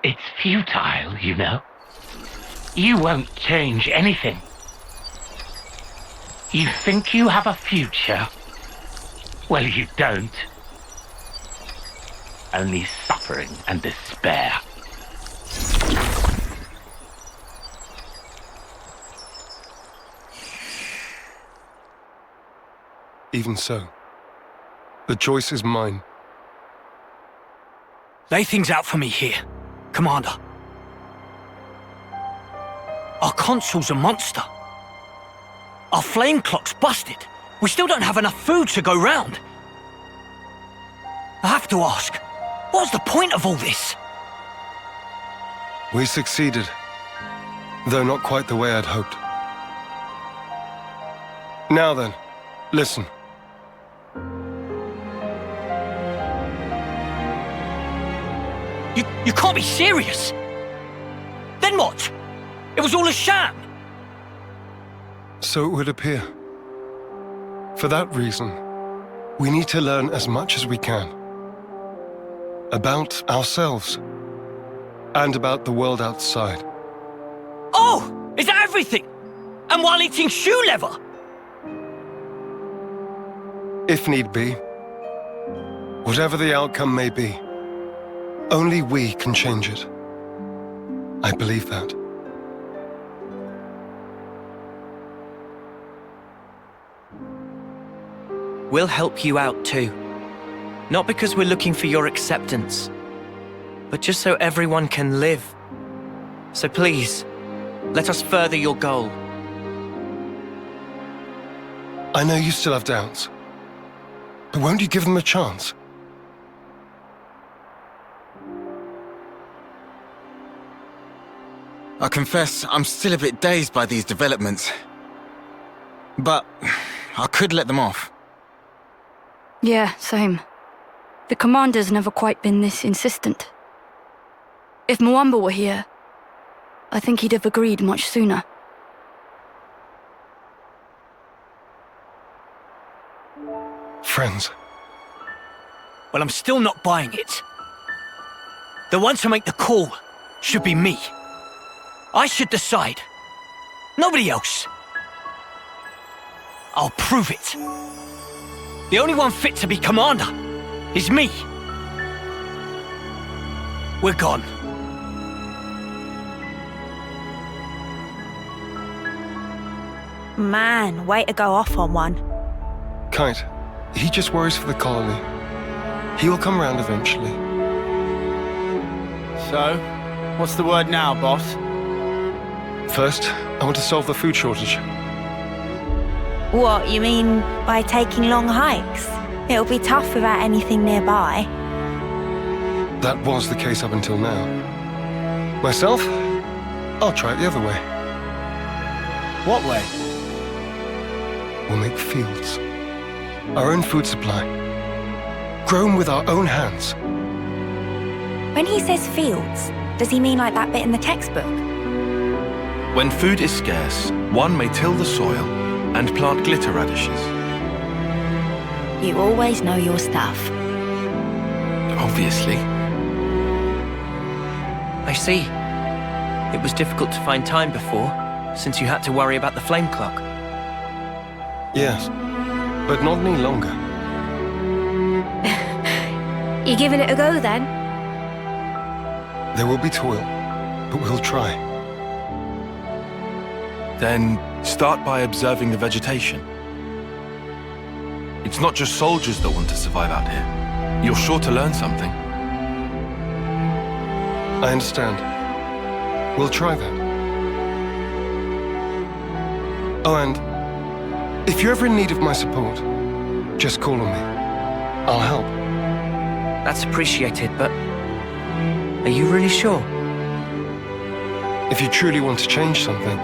It's futile, you know. You won't change anything. You think you have a future? Well, you don't. Only suffering and despair. Even so, the choice is mine. Lay things out for me here, Commander. Our console's a monster. Our flame clock's busted. We still don't have enough food to go round. I have to ask, what's the point of all this? We succeeded, though not quite the way I'd hoped. Now then, listen. You can't be serious! Then what? It was all a sham! So it would appear. For that reason, we need to learn as much as we can. About ourselves. And about the world outside. Oh! Is that everything? And while eating shoe leather? If need be. Whatever the outcome may be, only we can change it. I believe that. We'll help you out too. Not because we're looking for your acceptance, but just so everyone can live. So please, let us further your goal. I know you still have doubts, but won't you give them a chance? I confess, I'm still a bit dazed by these developments. But I could let them off. Yeah, same. The commander's never quite been this insistent. If Mwamba were here, I think he'd have agreed much sooner. Friends. Well, I'm still not buying it. The one to make the call should be me. I should decide. Nobody else. I'll prove it. The only one fit to be commander is me. We're gone. Man, way to go off on one. Kite, he just worries for the colony. He will come round eventually. So, what's the word now, boss? First, I want to solve the food shortage. What, you mean by taking long hikes? It'll be tough without anything nearby. That was the case up until now. Myself, I'll try it the other way. What way? We'll make fields. Our own food supply. Grown with our own hands. When he says fields, does he mean like that bit in the textbook? When food is scarce, one may till the soil and plant glitter radishes. You always know your stuff. Obviously. I see. It was difficult to find time before, since you had to worry about the flame clock. Yes, but not any longer. You giving it a go then? There will be toil, but we'll try. Then start by observing the vegetation. It's not just soldiers that want to survive out here. You're sure to learn something. I understand. We'll try that. Oh, and if you're ever in need of my support, just call on me. I'll help. That's appreciated, but are you really sure? If you truly want to change something,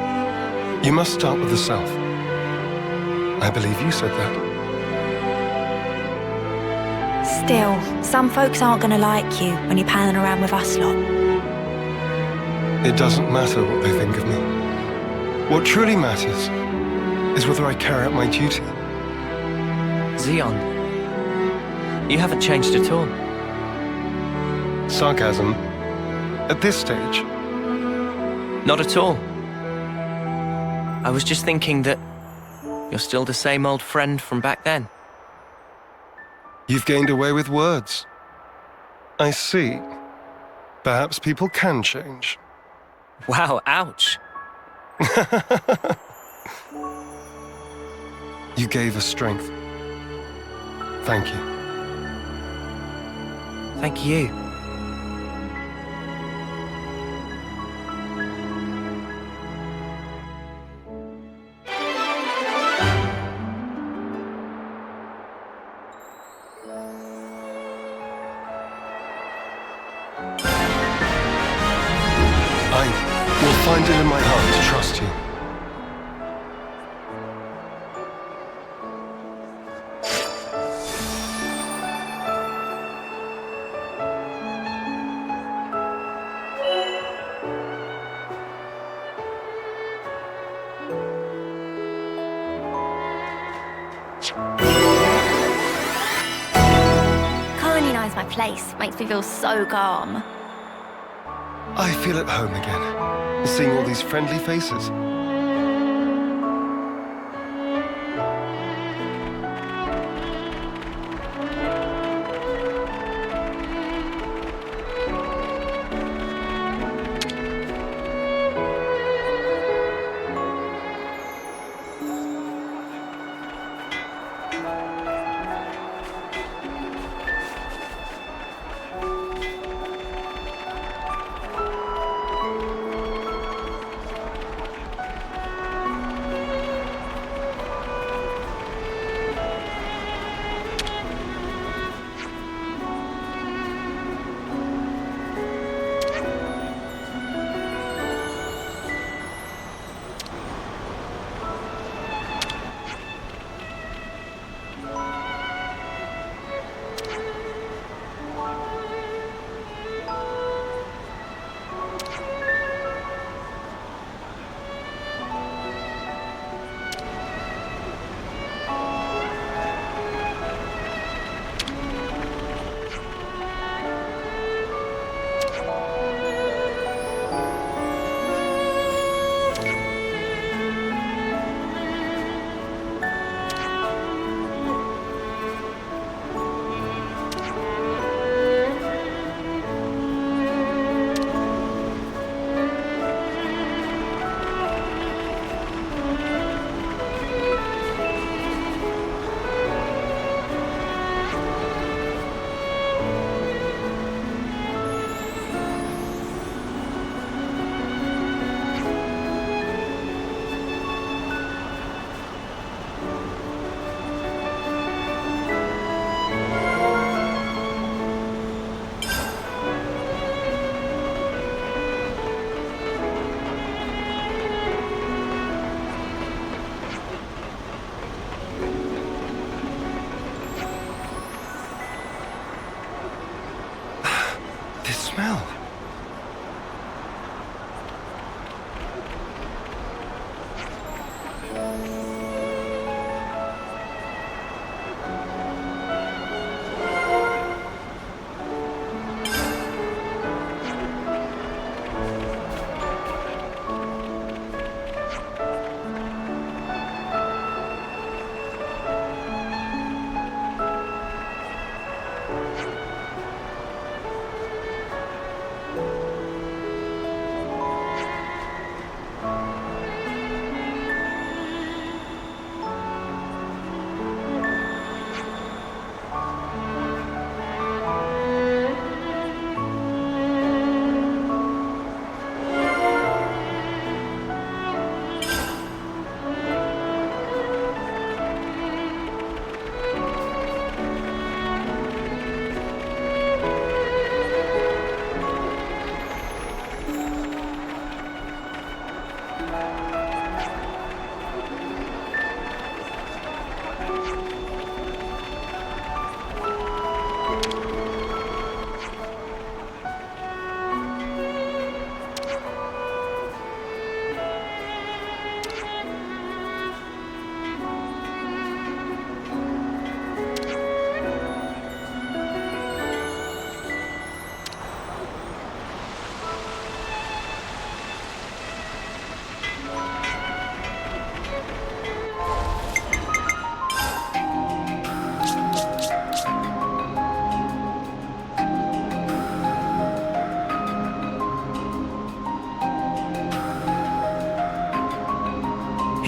you must start with the self. I believe you said that. Still, some folks aren't gonna like you when you're palling around with us lot. It doesn't matter what they think of me. What truly matters is whether I carry out my duty. Zéon, you haven't changed at all. Sarcasm? At this stage? Not at all. I was just thinking that you're still the same old friend from back then. You've gained away with words. I see. Perhaps people can change. Wow, ouch. You gave us strength. Thank you. Thank you. will find it in my heart to trust you. Colonize my place makes me feel so calm. I feel at home again, seeing all these friendly faces. Smell.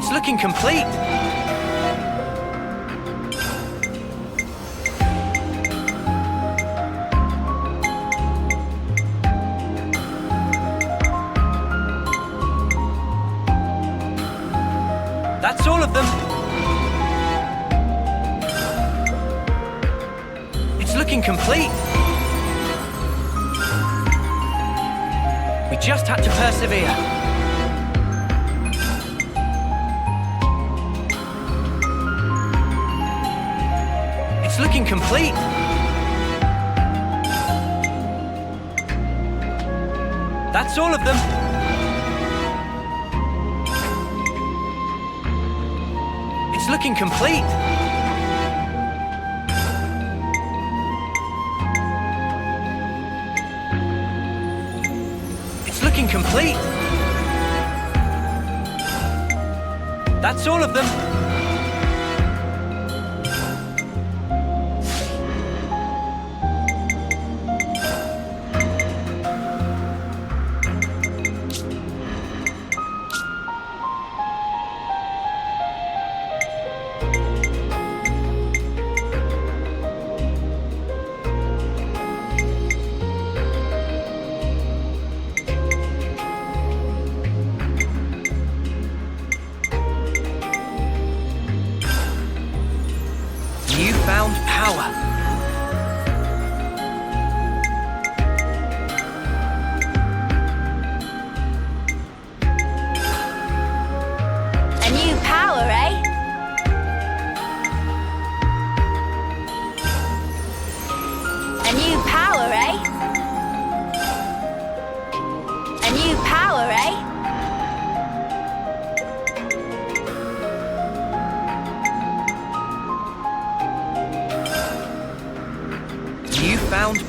Looking complete. That's all of them. It's looking complete. We just had to persevere. It's looking complete. That's all of them. It's looking complete. It's looking complete. That's all of them.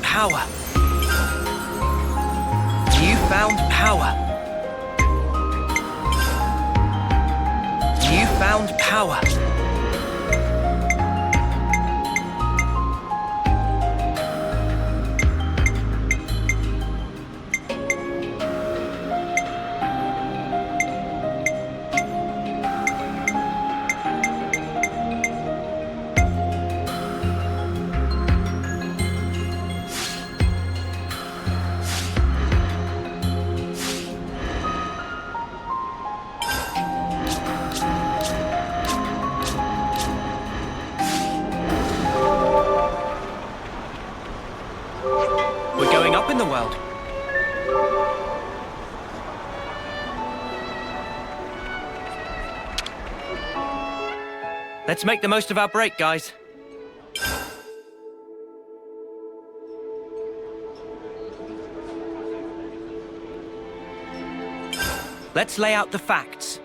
Power. You found power. You found power. Let's make the most of our break, guys. Let's lay out the facts.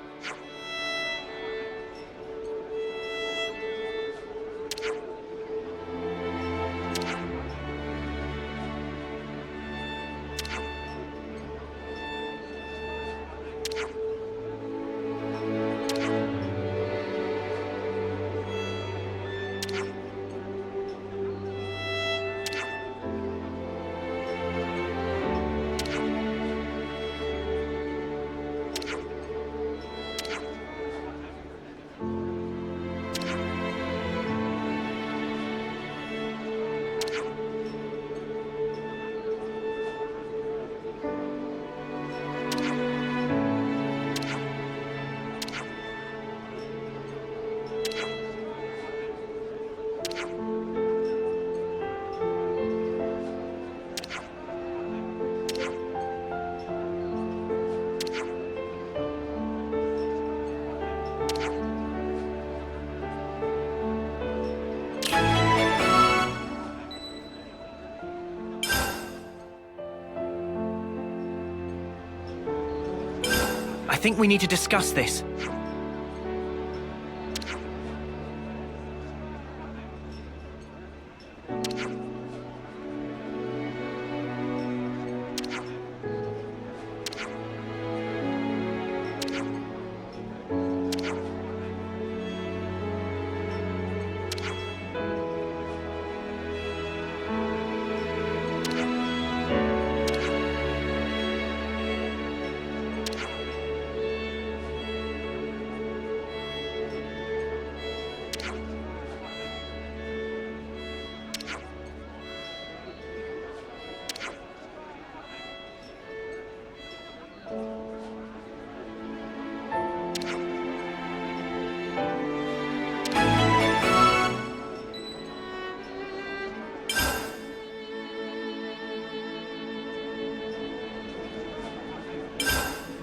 I think we need to discuss this.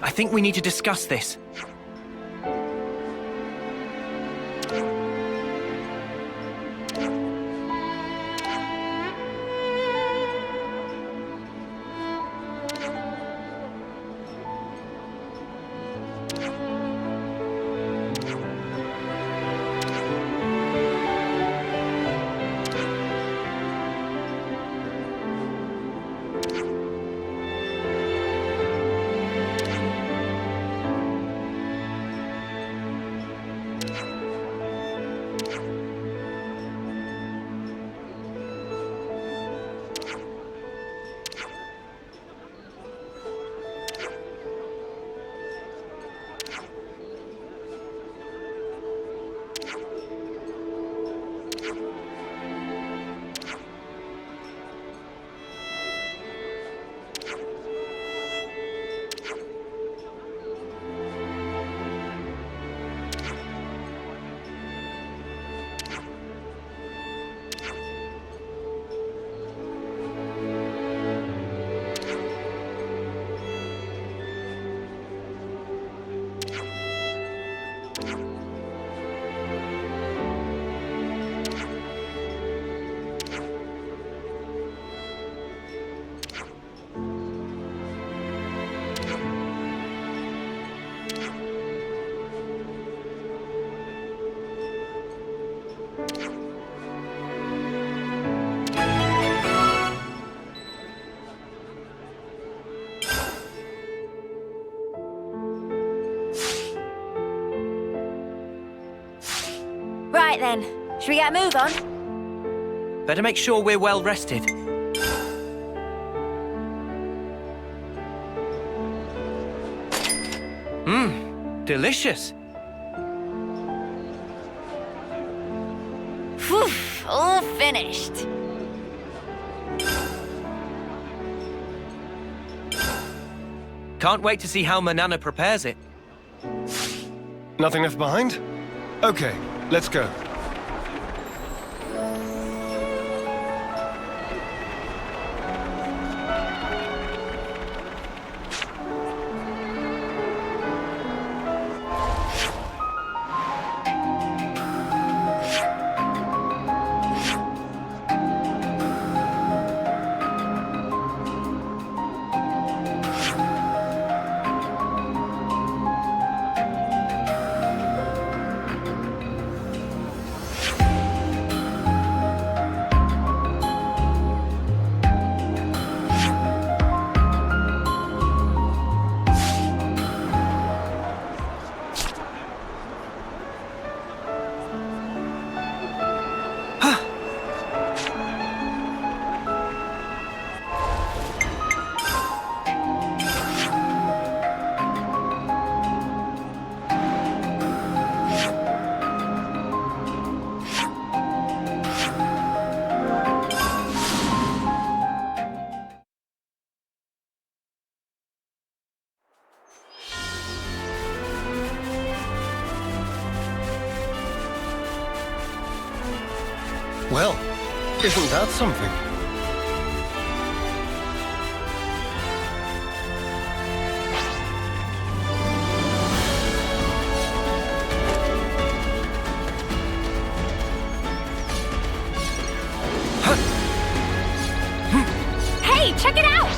I think we need to discuss this. Right then, should we get a move on? Better make sure we're well rested. Delicious. Phew, all finished. Can't wait to see how Manana prepares it. Nothing left behind? Okay, let's go. Well, isn't that something? Hey, check it out!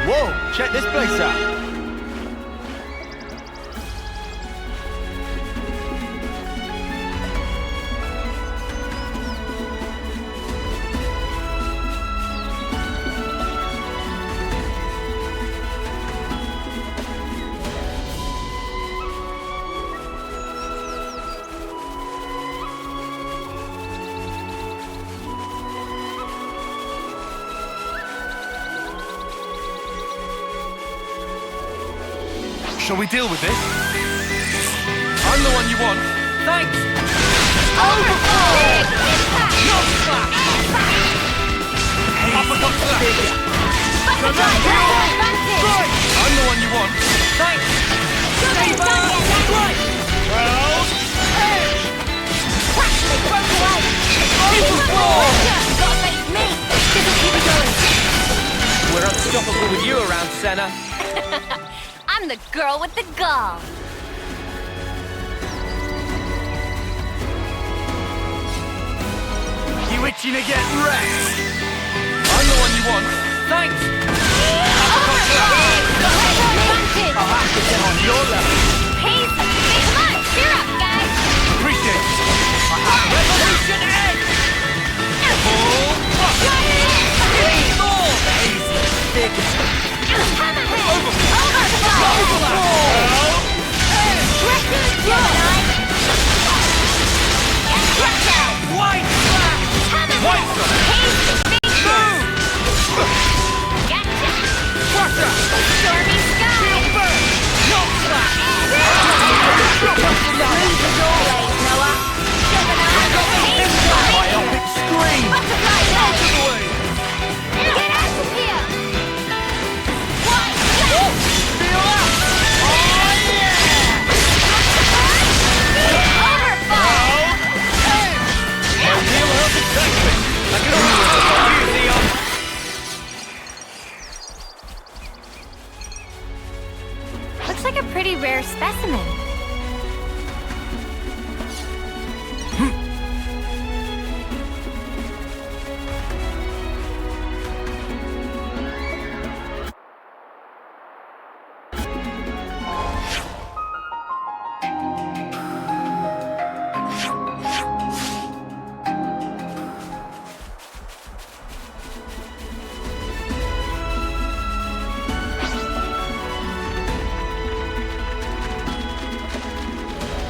Whoa, check this place out. Shall we deal with this? I'm the one you want. Thanks! Overflow! Big impact! Not back! I'm the one you want. Thanks! Saber! Right! World Edge! Crash! They broke away! Overboard! Gotta face me! This'll keep it going! We're unstoppable with you around, Senna. I'm the girl with the gall! You itching to get wrecked? I'm the one you want. Thanks! I'll have to get on your level. Peace! Come on, cheer up, guys! Appreciate it. Revolution Edge! Myopic scream! Out of the way! Get out of here! Looks like a pretty rare specimen.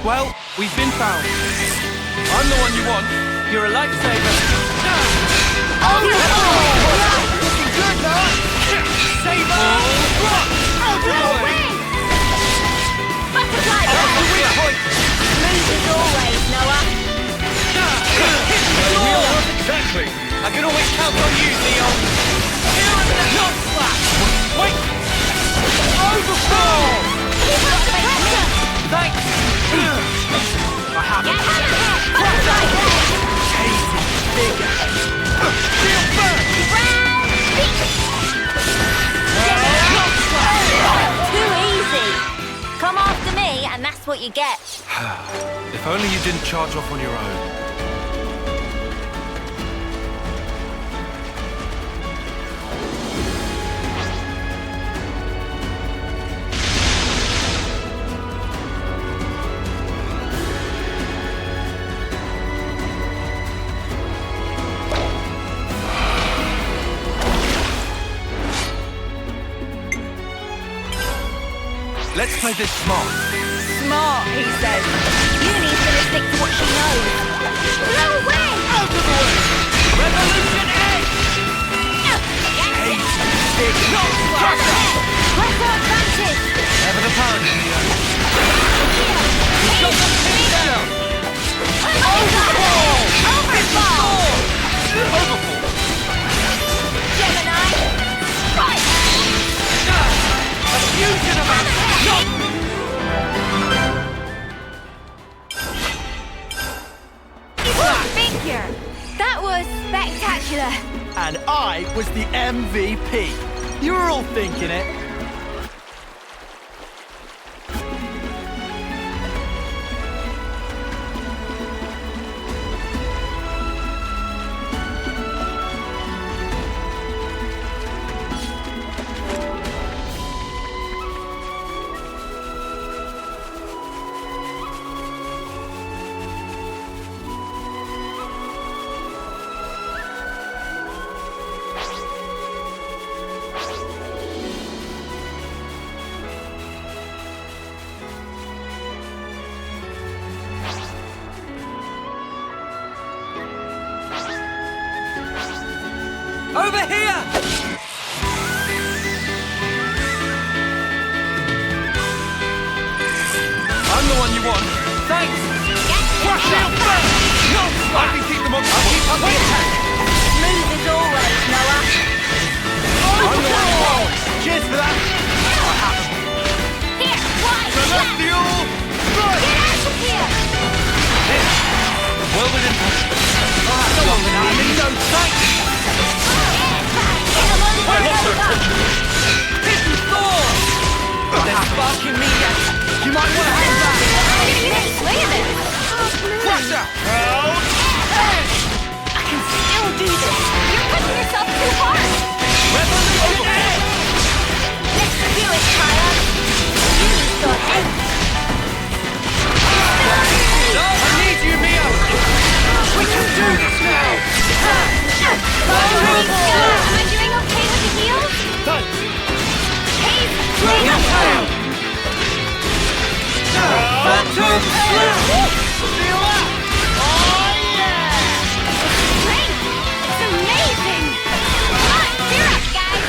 Well, we've been found. I'm the one you want. You're a lifesaver. Looking good now! Saber! Out of the way! Butterfly Point! Smooth as always, Noah. Exactly. I can always count on you, Zéon. Here and the hot slap! Wait! Overfall! Keep up the pressure! Thanks! I have Get it! out of here! Butterfly Tasty! Bigger! Feel burn! Round beat! Too easy! Come after me, and that's what you get. If only you didn't charge off on your own. Let's play this smart. Smart, he says. Uni's gonna stick to what she knows. No way! Out of the way! Revolution Edge! Big knock slap! Pressure advantage! Ever the pound in the air. Got the pin down! Overfall! Overfall! Overfall. Gemini! Right! A fusion of our... Figure! That was spectacular! And I was the MVP. You were all thinking it. Over here! I'm the one you want. Thanks! Crush it! No! I can keep them on. I'll keep up the attack! Smooth as always, Noah. I'm the one you want. do this! You're pushing yourself too hard! Revolution Edge! Let's do it, Kaya! You need your head! No, I need you, Mio! We can do this now! Am I doing okay with the heels? Thanks! Hey, Dragon Tail! Phantom Slap! Feel that? Oh, yeah! great! It's amazing! Come on, cheer up, guys!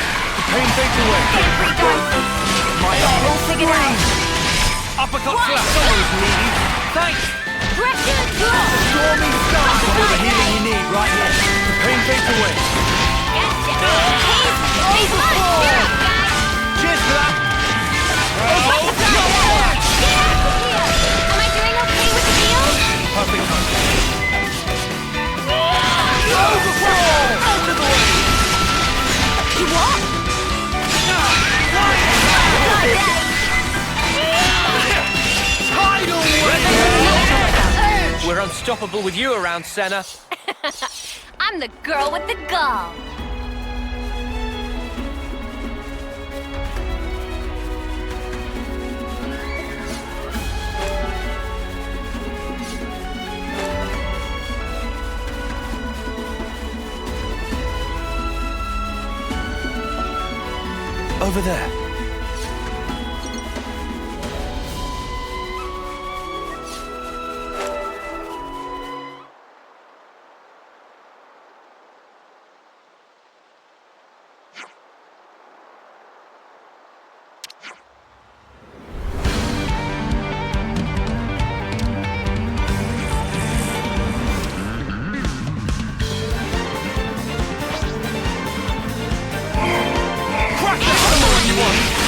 Pain fades away. Every dark! My We'll figure it out! uppercut slap! Someone's needy! Thanks! Pressure drop! Stormy Star! All the healing you need right here. The pain fades away. Gotcha! Hey, come on, cheer up, guys! Cheers for that! Am I doing okay with the heels? Perfect time. Overflow! Out of the way! You what? Tidal wave! We're unstoppable with you around, Senna. I'm the girl with the gall. Over there.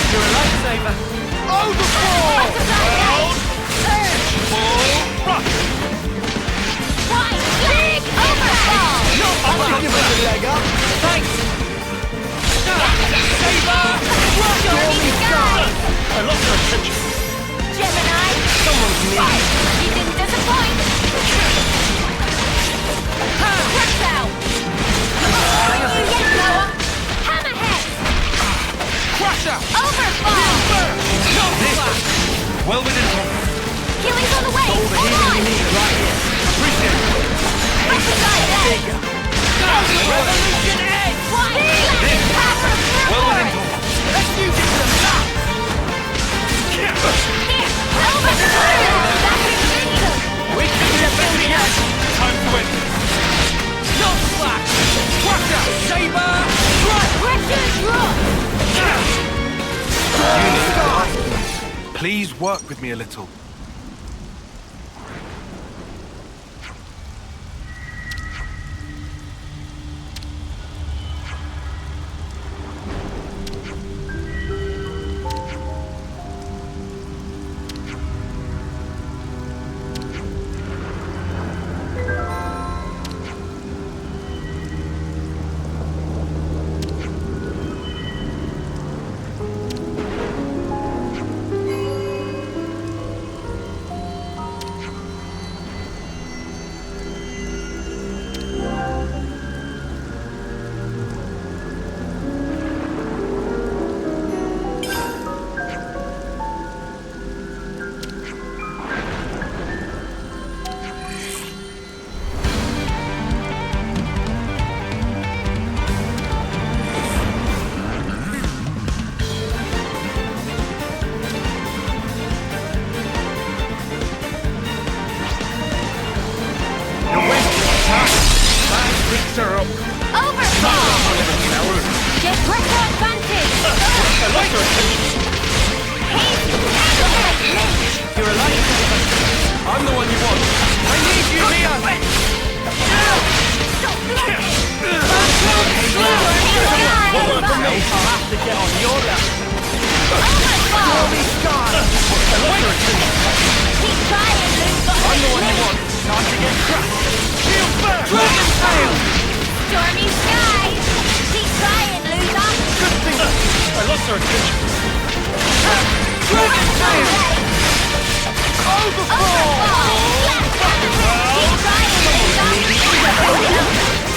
You're a lifesaver. Overflow! Big overfall! I'll give us a leg up. Thanks. Saber! Stormy sky! I lost her attention. Gemini! Someone's needy. You didn't disappoint! Works out! Noah! Hammerhead! Crusher! Overfall! Well within hold. Healing's on the way! All the Hold healing on! you need right here. Appreciate it. Exercise that! Revolution Edge! Well within hold. Let's use it to the top! Here! Overfall! Back in system! We can do better yet! Time to end this. Not slack! Crusher! Saber! Pressure drop! Please work with me a little.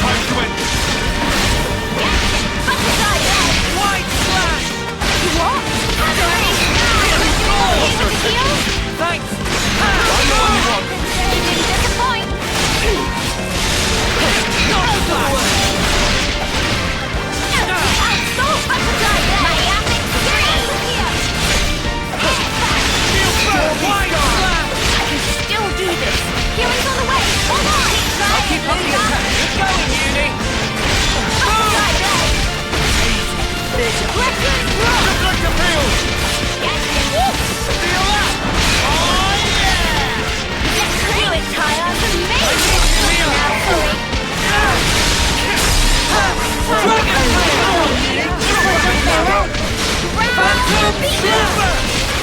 Time to end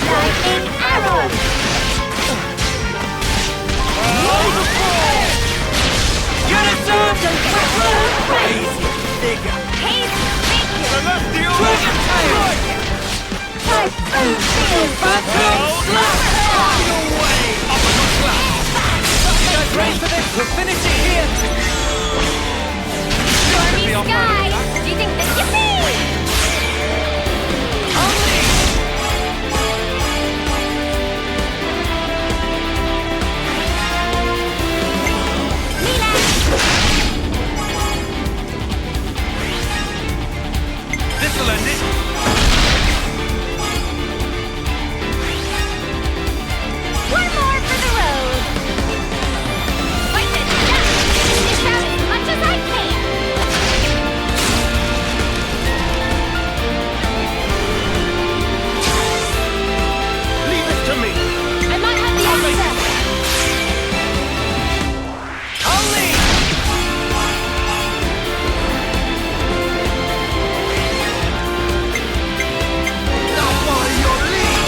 Lightning arrow! Crazy figure! Haze figure! Celestial Typhoon field! You guys ready for this? We'll finish it here! Stormy skies! Do you think the yippee? Only! This'll end it! One more for the road! Like this, dish out as much as I can! Leave it to me! I might have the answer! Only! I'll follow your lead!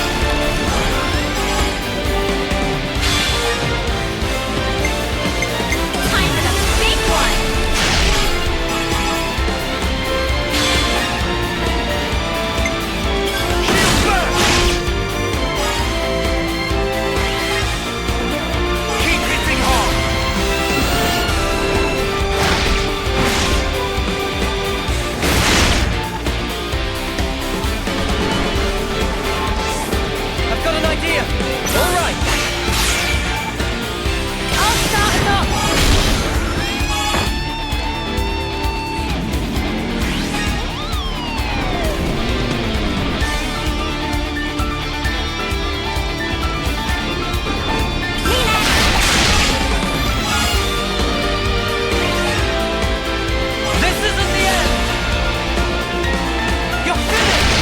Time for the big one! Shield burst! Keep hitting hard! I've got an idea! All right! I'll start us off! This isn't the end! You're finished!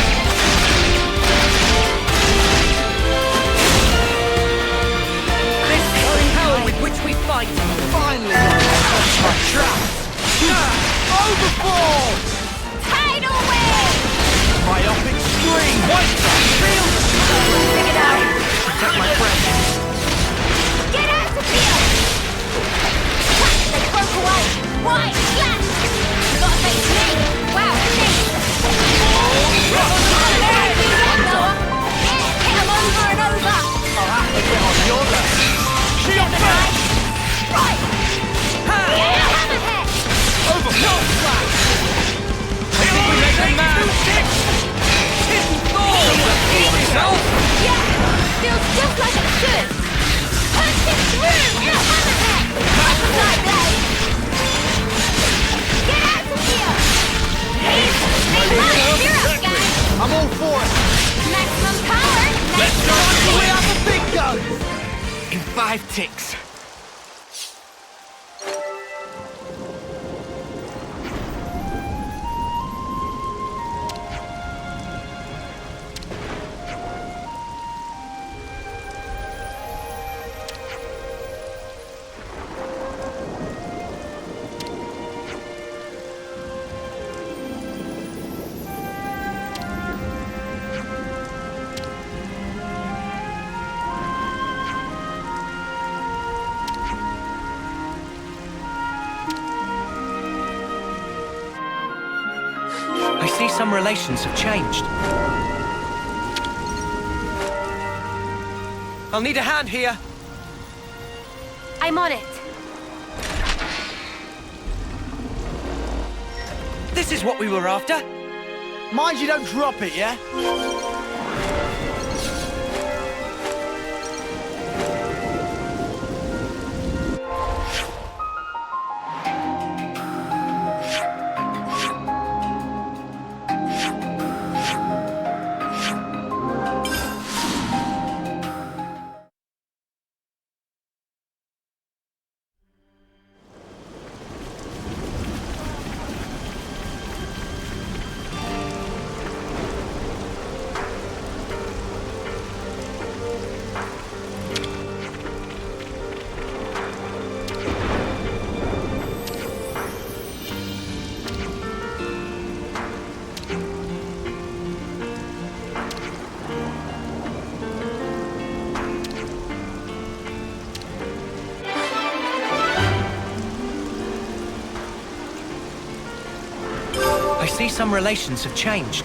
This is the power with which we fight! Finally got my trap! Overfall! Tidal wave! Myopic scream! White field! Stick it out! Protect my friend! Get out to field! Touch the cloak away! Wide flash! Gotta face me! Wow, me! Hit 'em over and over! I'll have to get on your level! Shield burst! Right! Yeah, hammerhead! Overfall flash! Yeah! Feels just like it should! Punch it through in a hammerhead! Butterfly blade! Get out of here! Here's hero guys! I'm all for it! Maximum power! Let's go all the way out the big guns! In 5 ticks. I see some relations have changed. I'll need a hand here. I'm on it. This is what we were after. Mind you don't drop it, yeah? see some relations have changed.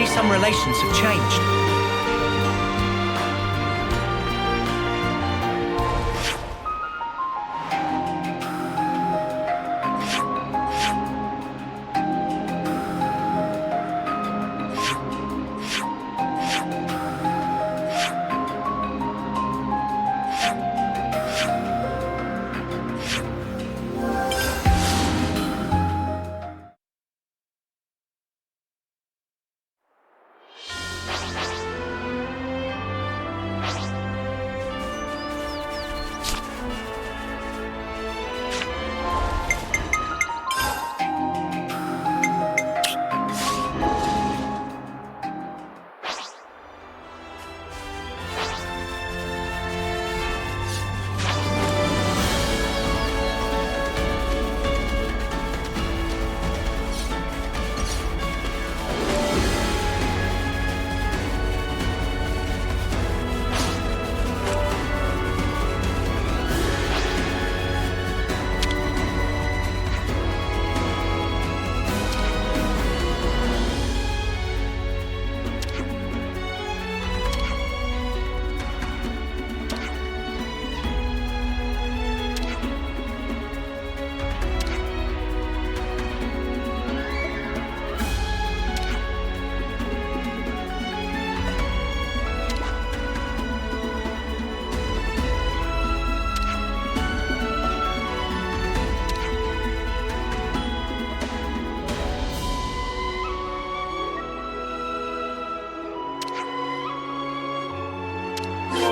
Some relations have changed.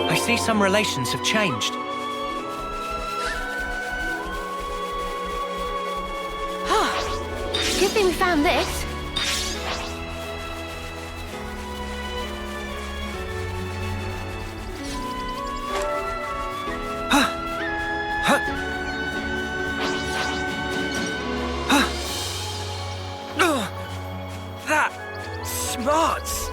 I see some relations have changed. Good thing we found this. That smarts.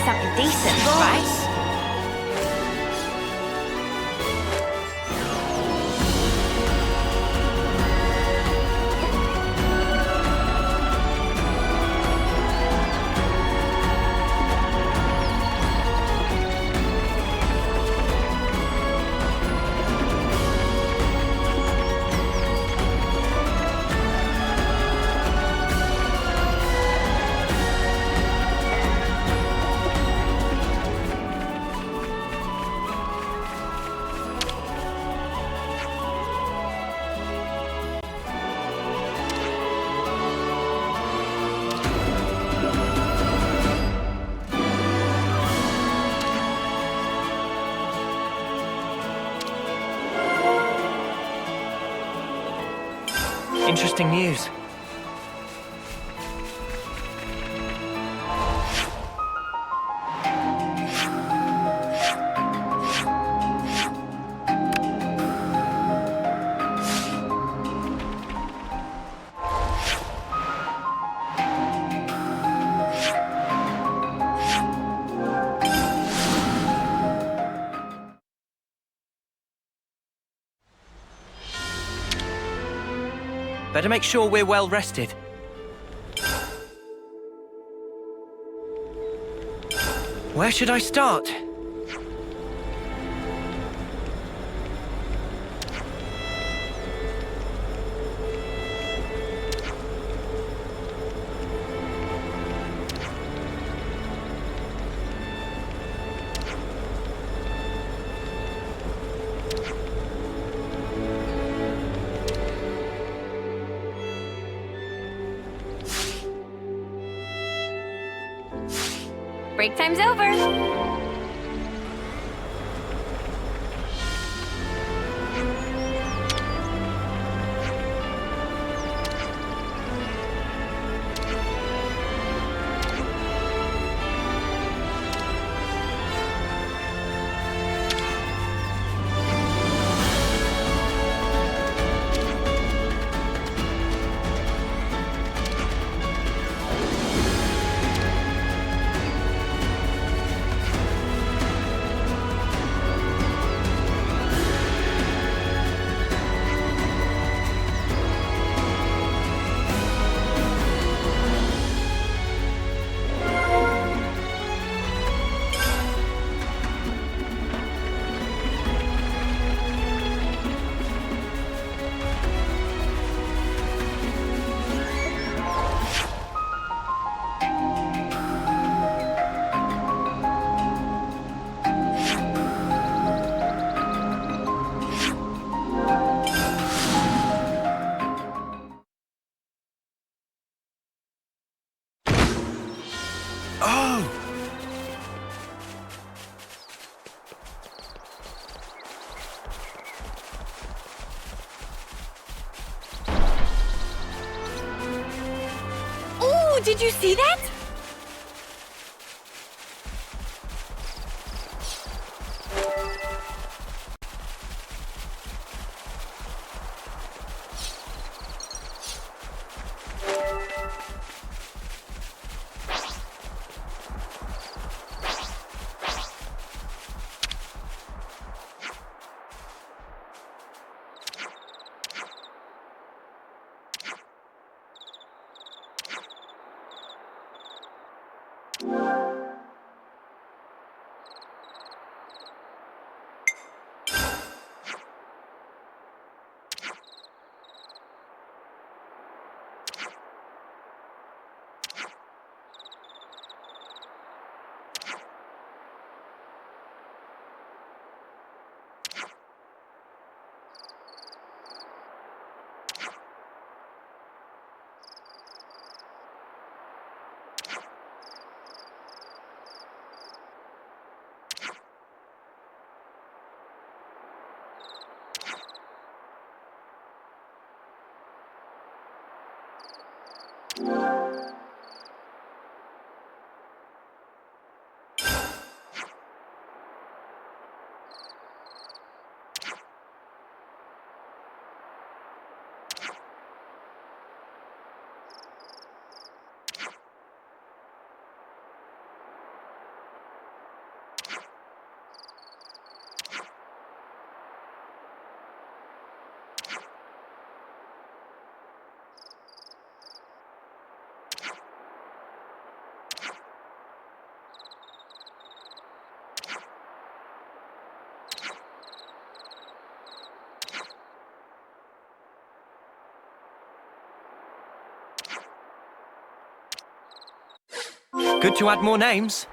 Something decent, right? Interesting news. Better make sure we're well rested. Where should I start? Break time's over. Did you see that? Good to add more names.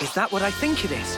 Is that what I think it is?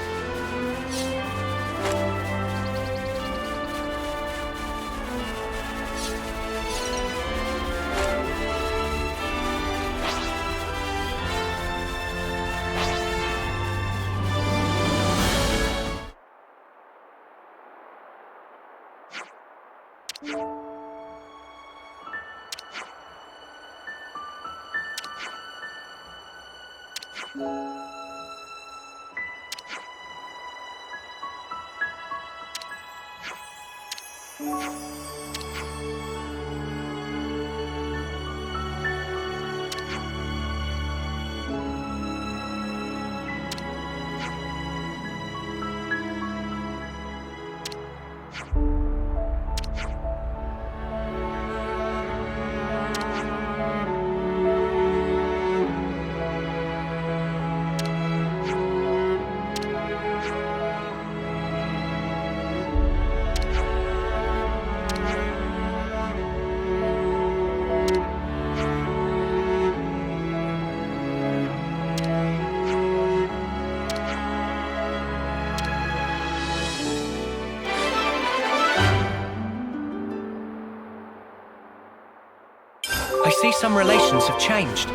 I see some relations have changed.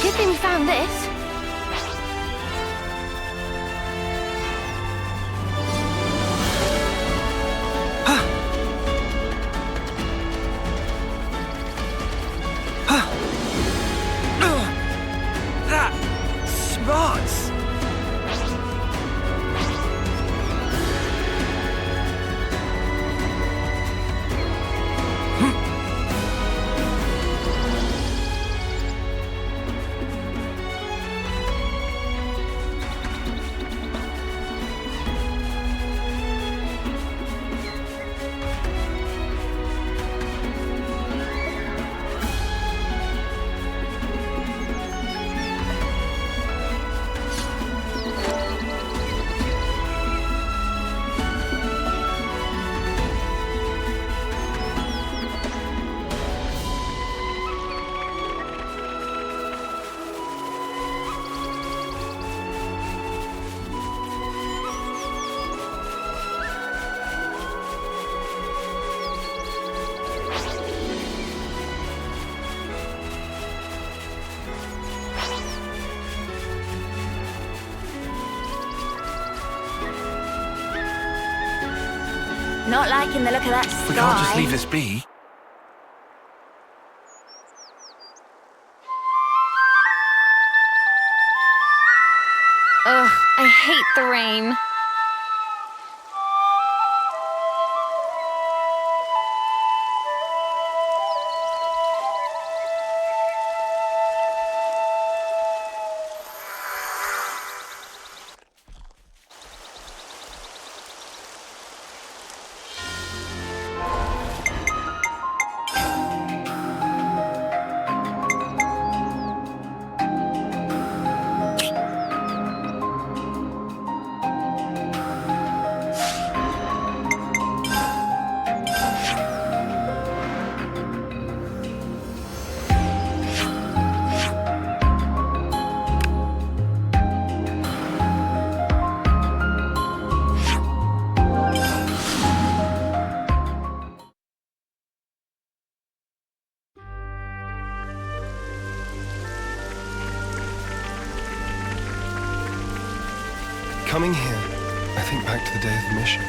Good thing we found this. That smarts. Not liking the look of that sky. We can't just leave this be. Ugh, I hate the rain. Coming here, I think back to the day of the mission.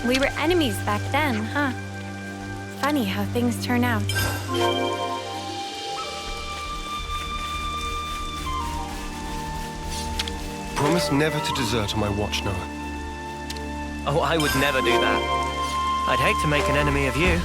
We were enemies back then, huh? Funny how things turn out. Promise never to desert on my watch, Noah. Oh, I would never do that. I'd hate to make an enemy of you.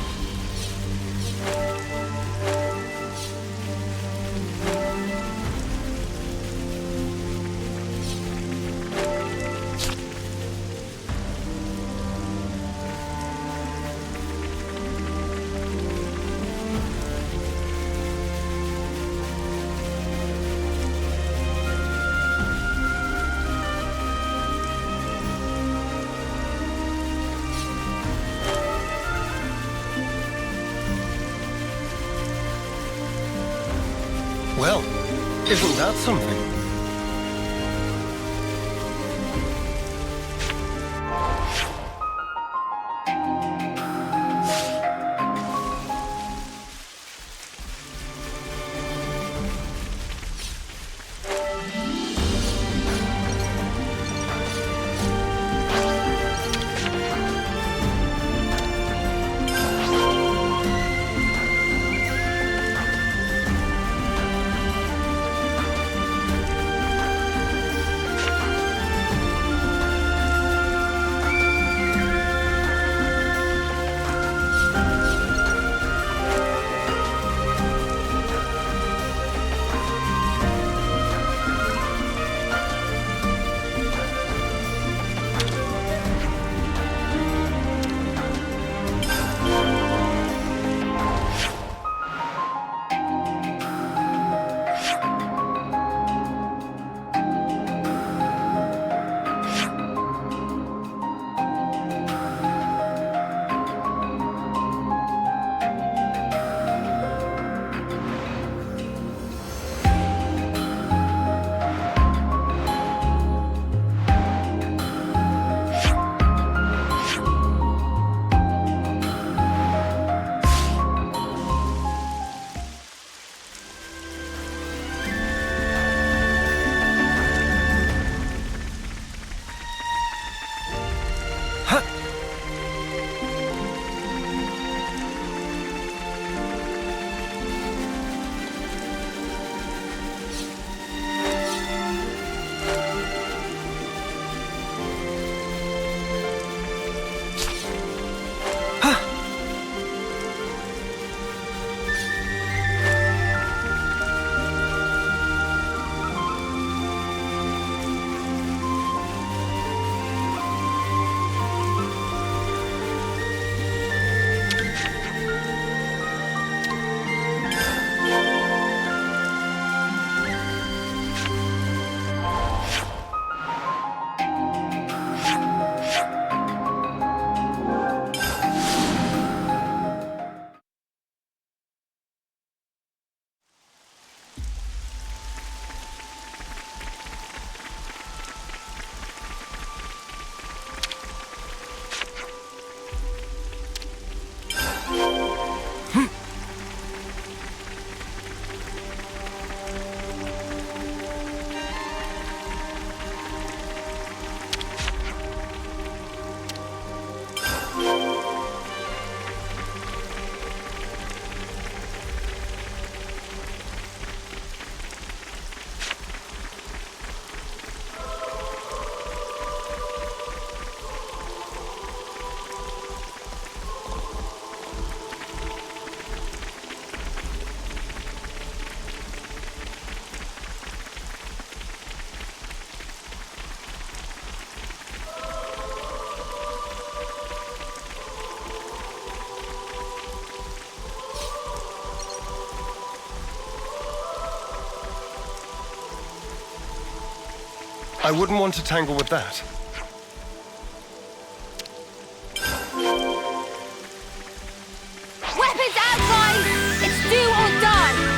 Well, isn't that something? I wouldn't want to tangle with that. Weapons outside! It's do or die!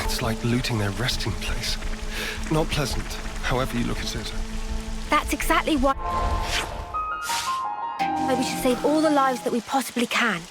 It's like looting their resting place. Not pleasant, however you look at it. That's exactly why we should save all the lives that we possibly can.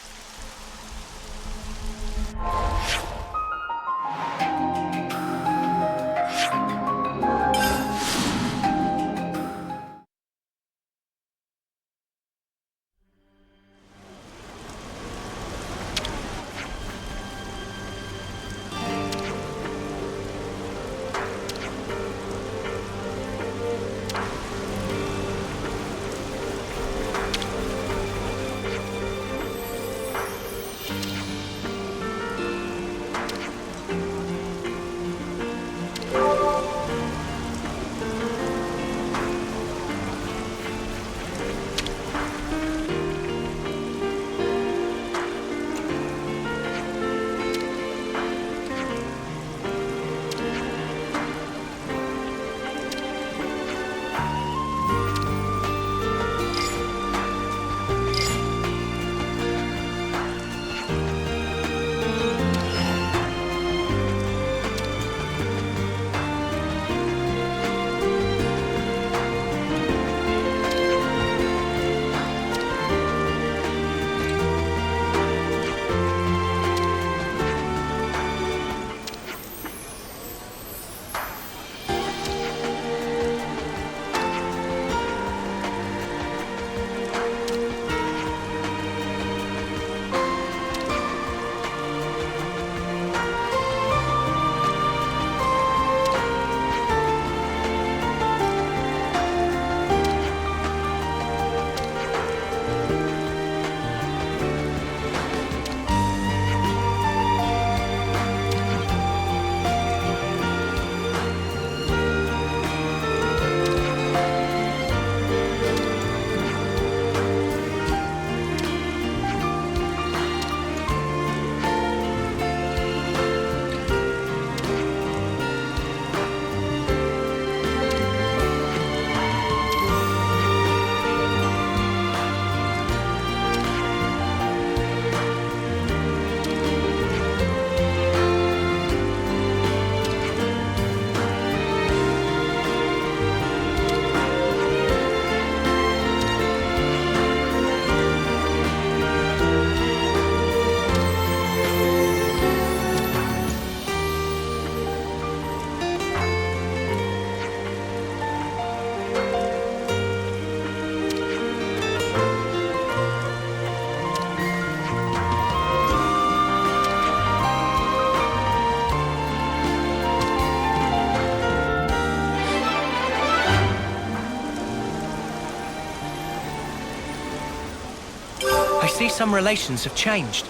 see some relations have changed.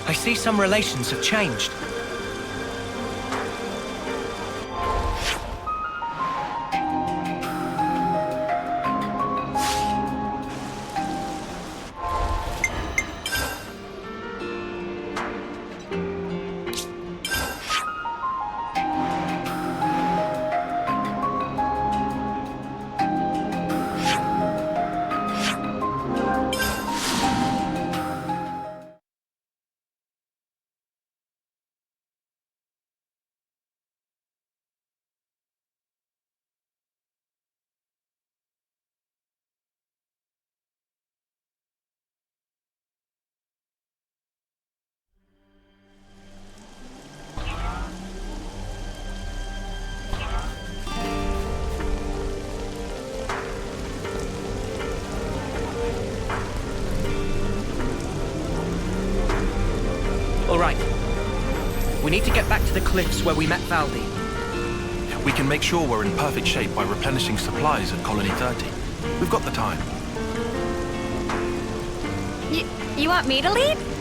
I see some relations have changed. All right. We need to get back to the cliffs where we met Valdi. We can make sure we're in perfect shape by replenishing supplies at Colony 30. We've got the time. You want me to lead?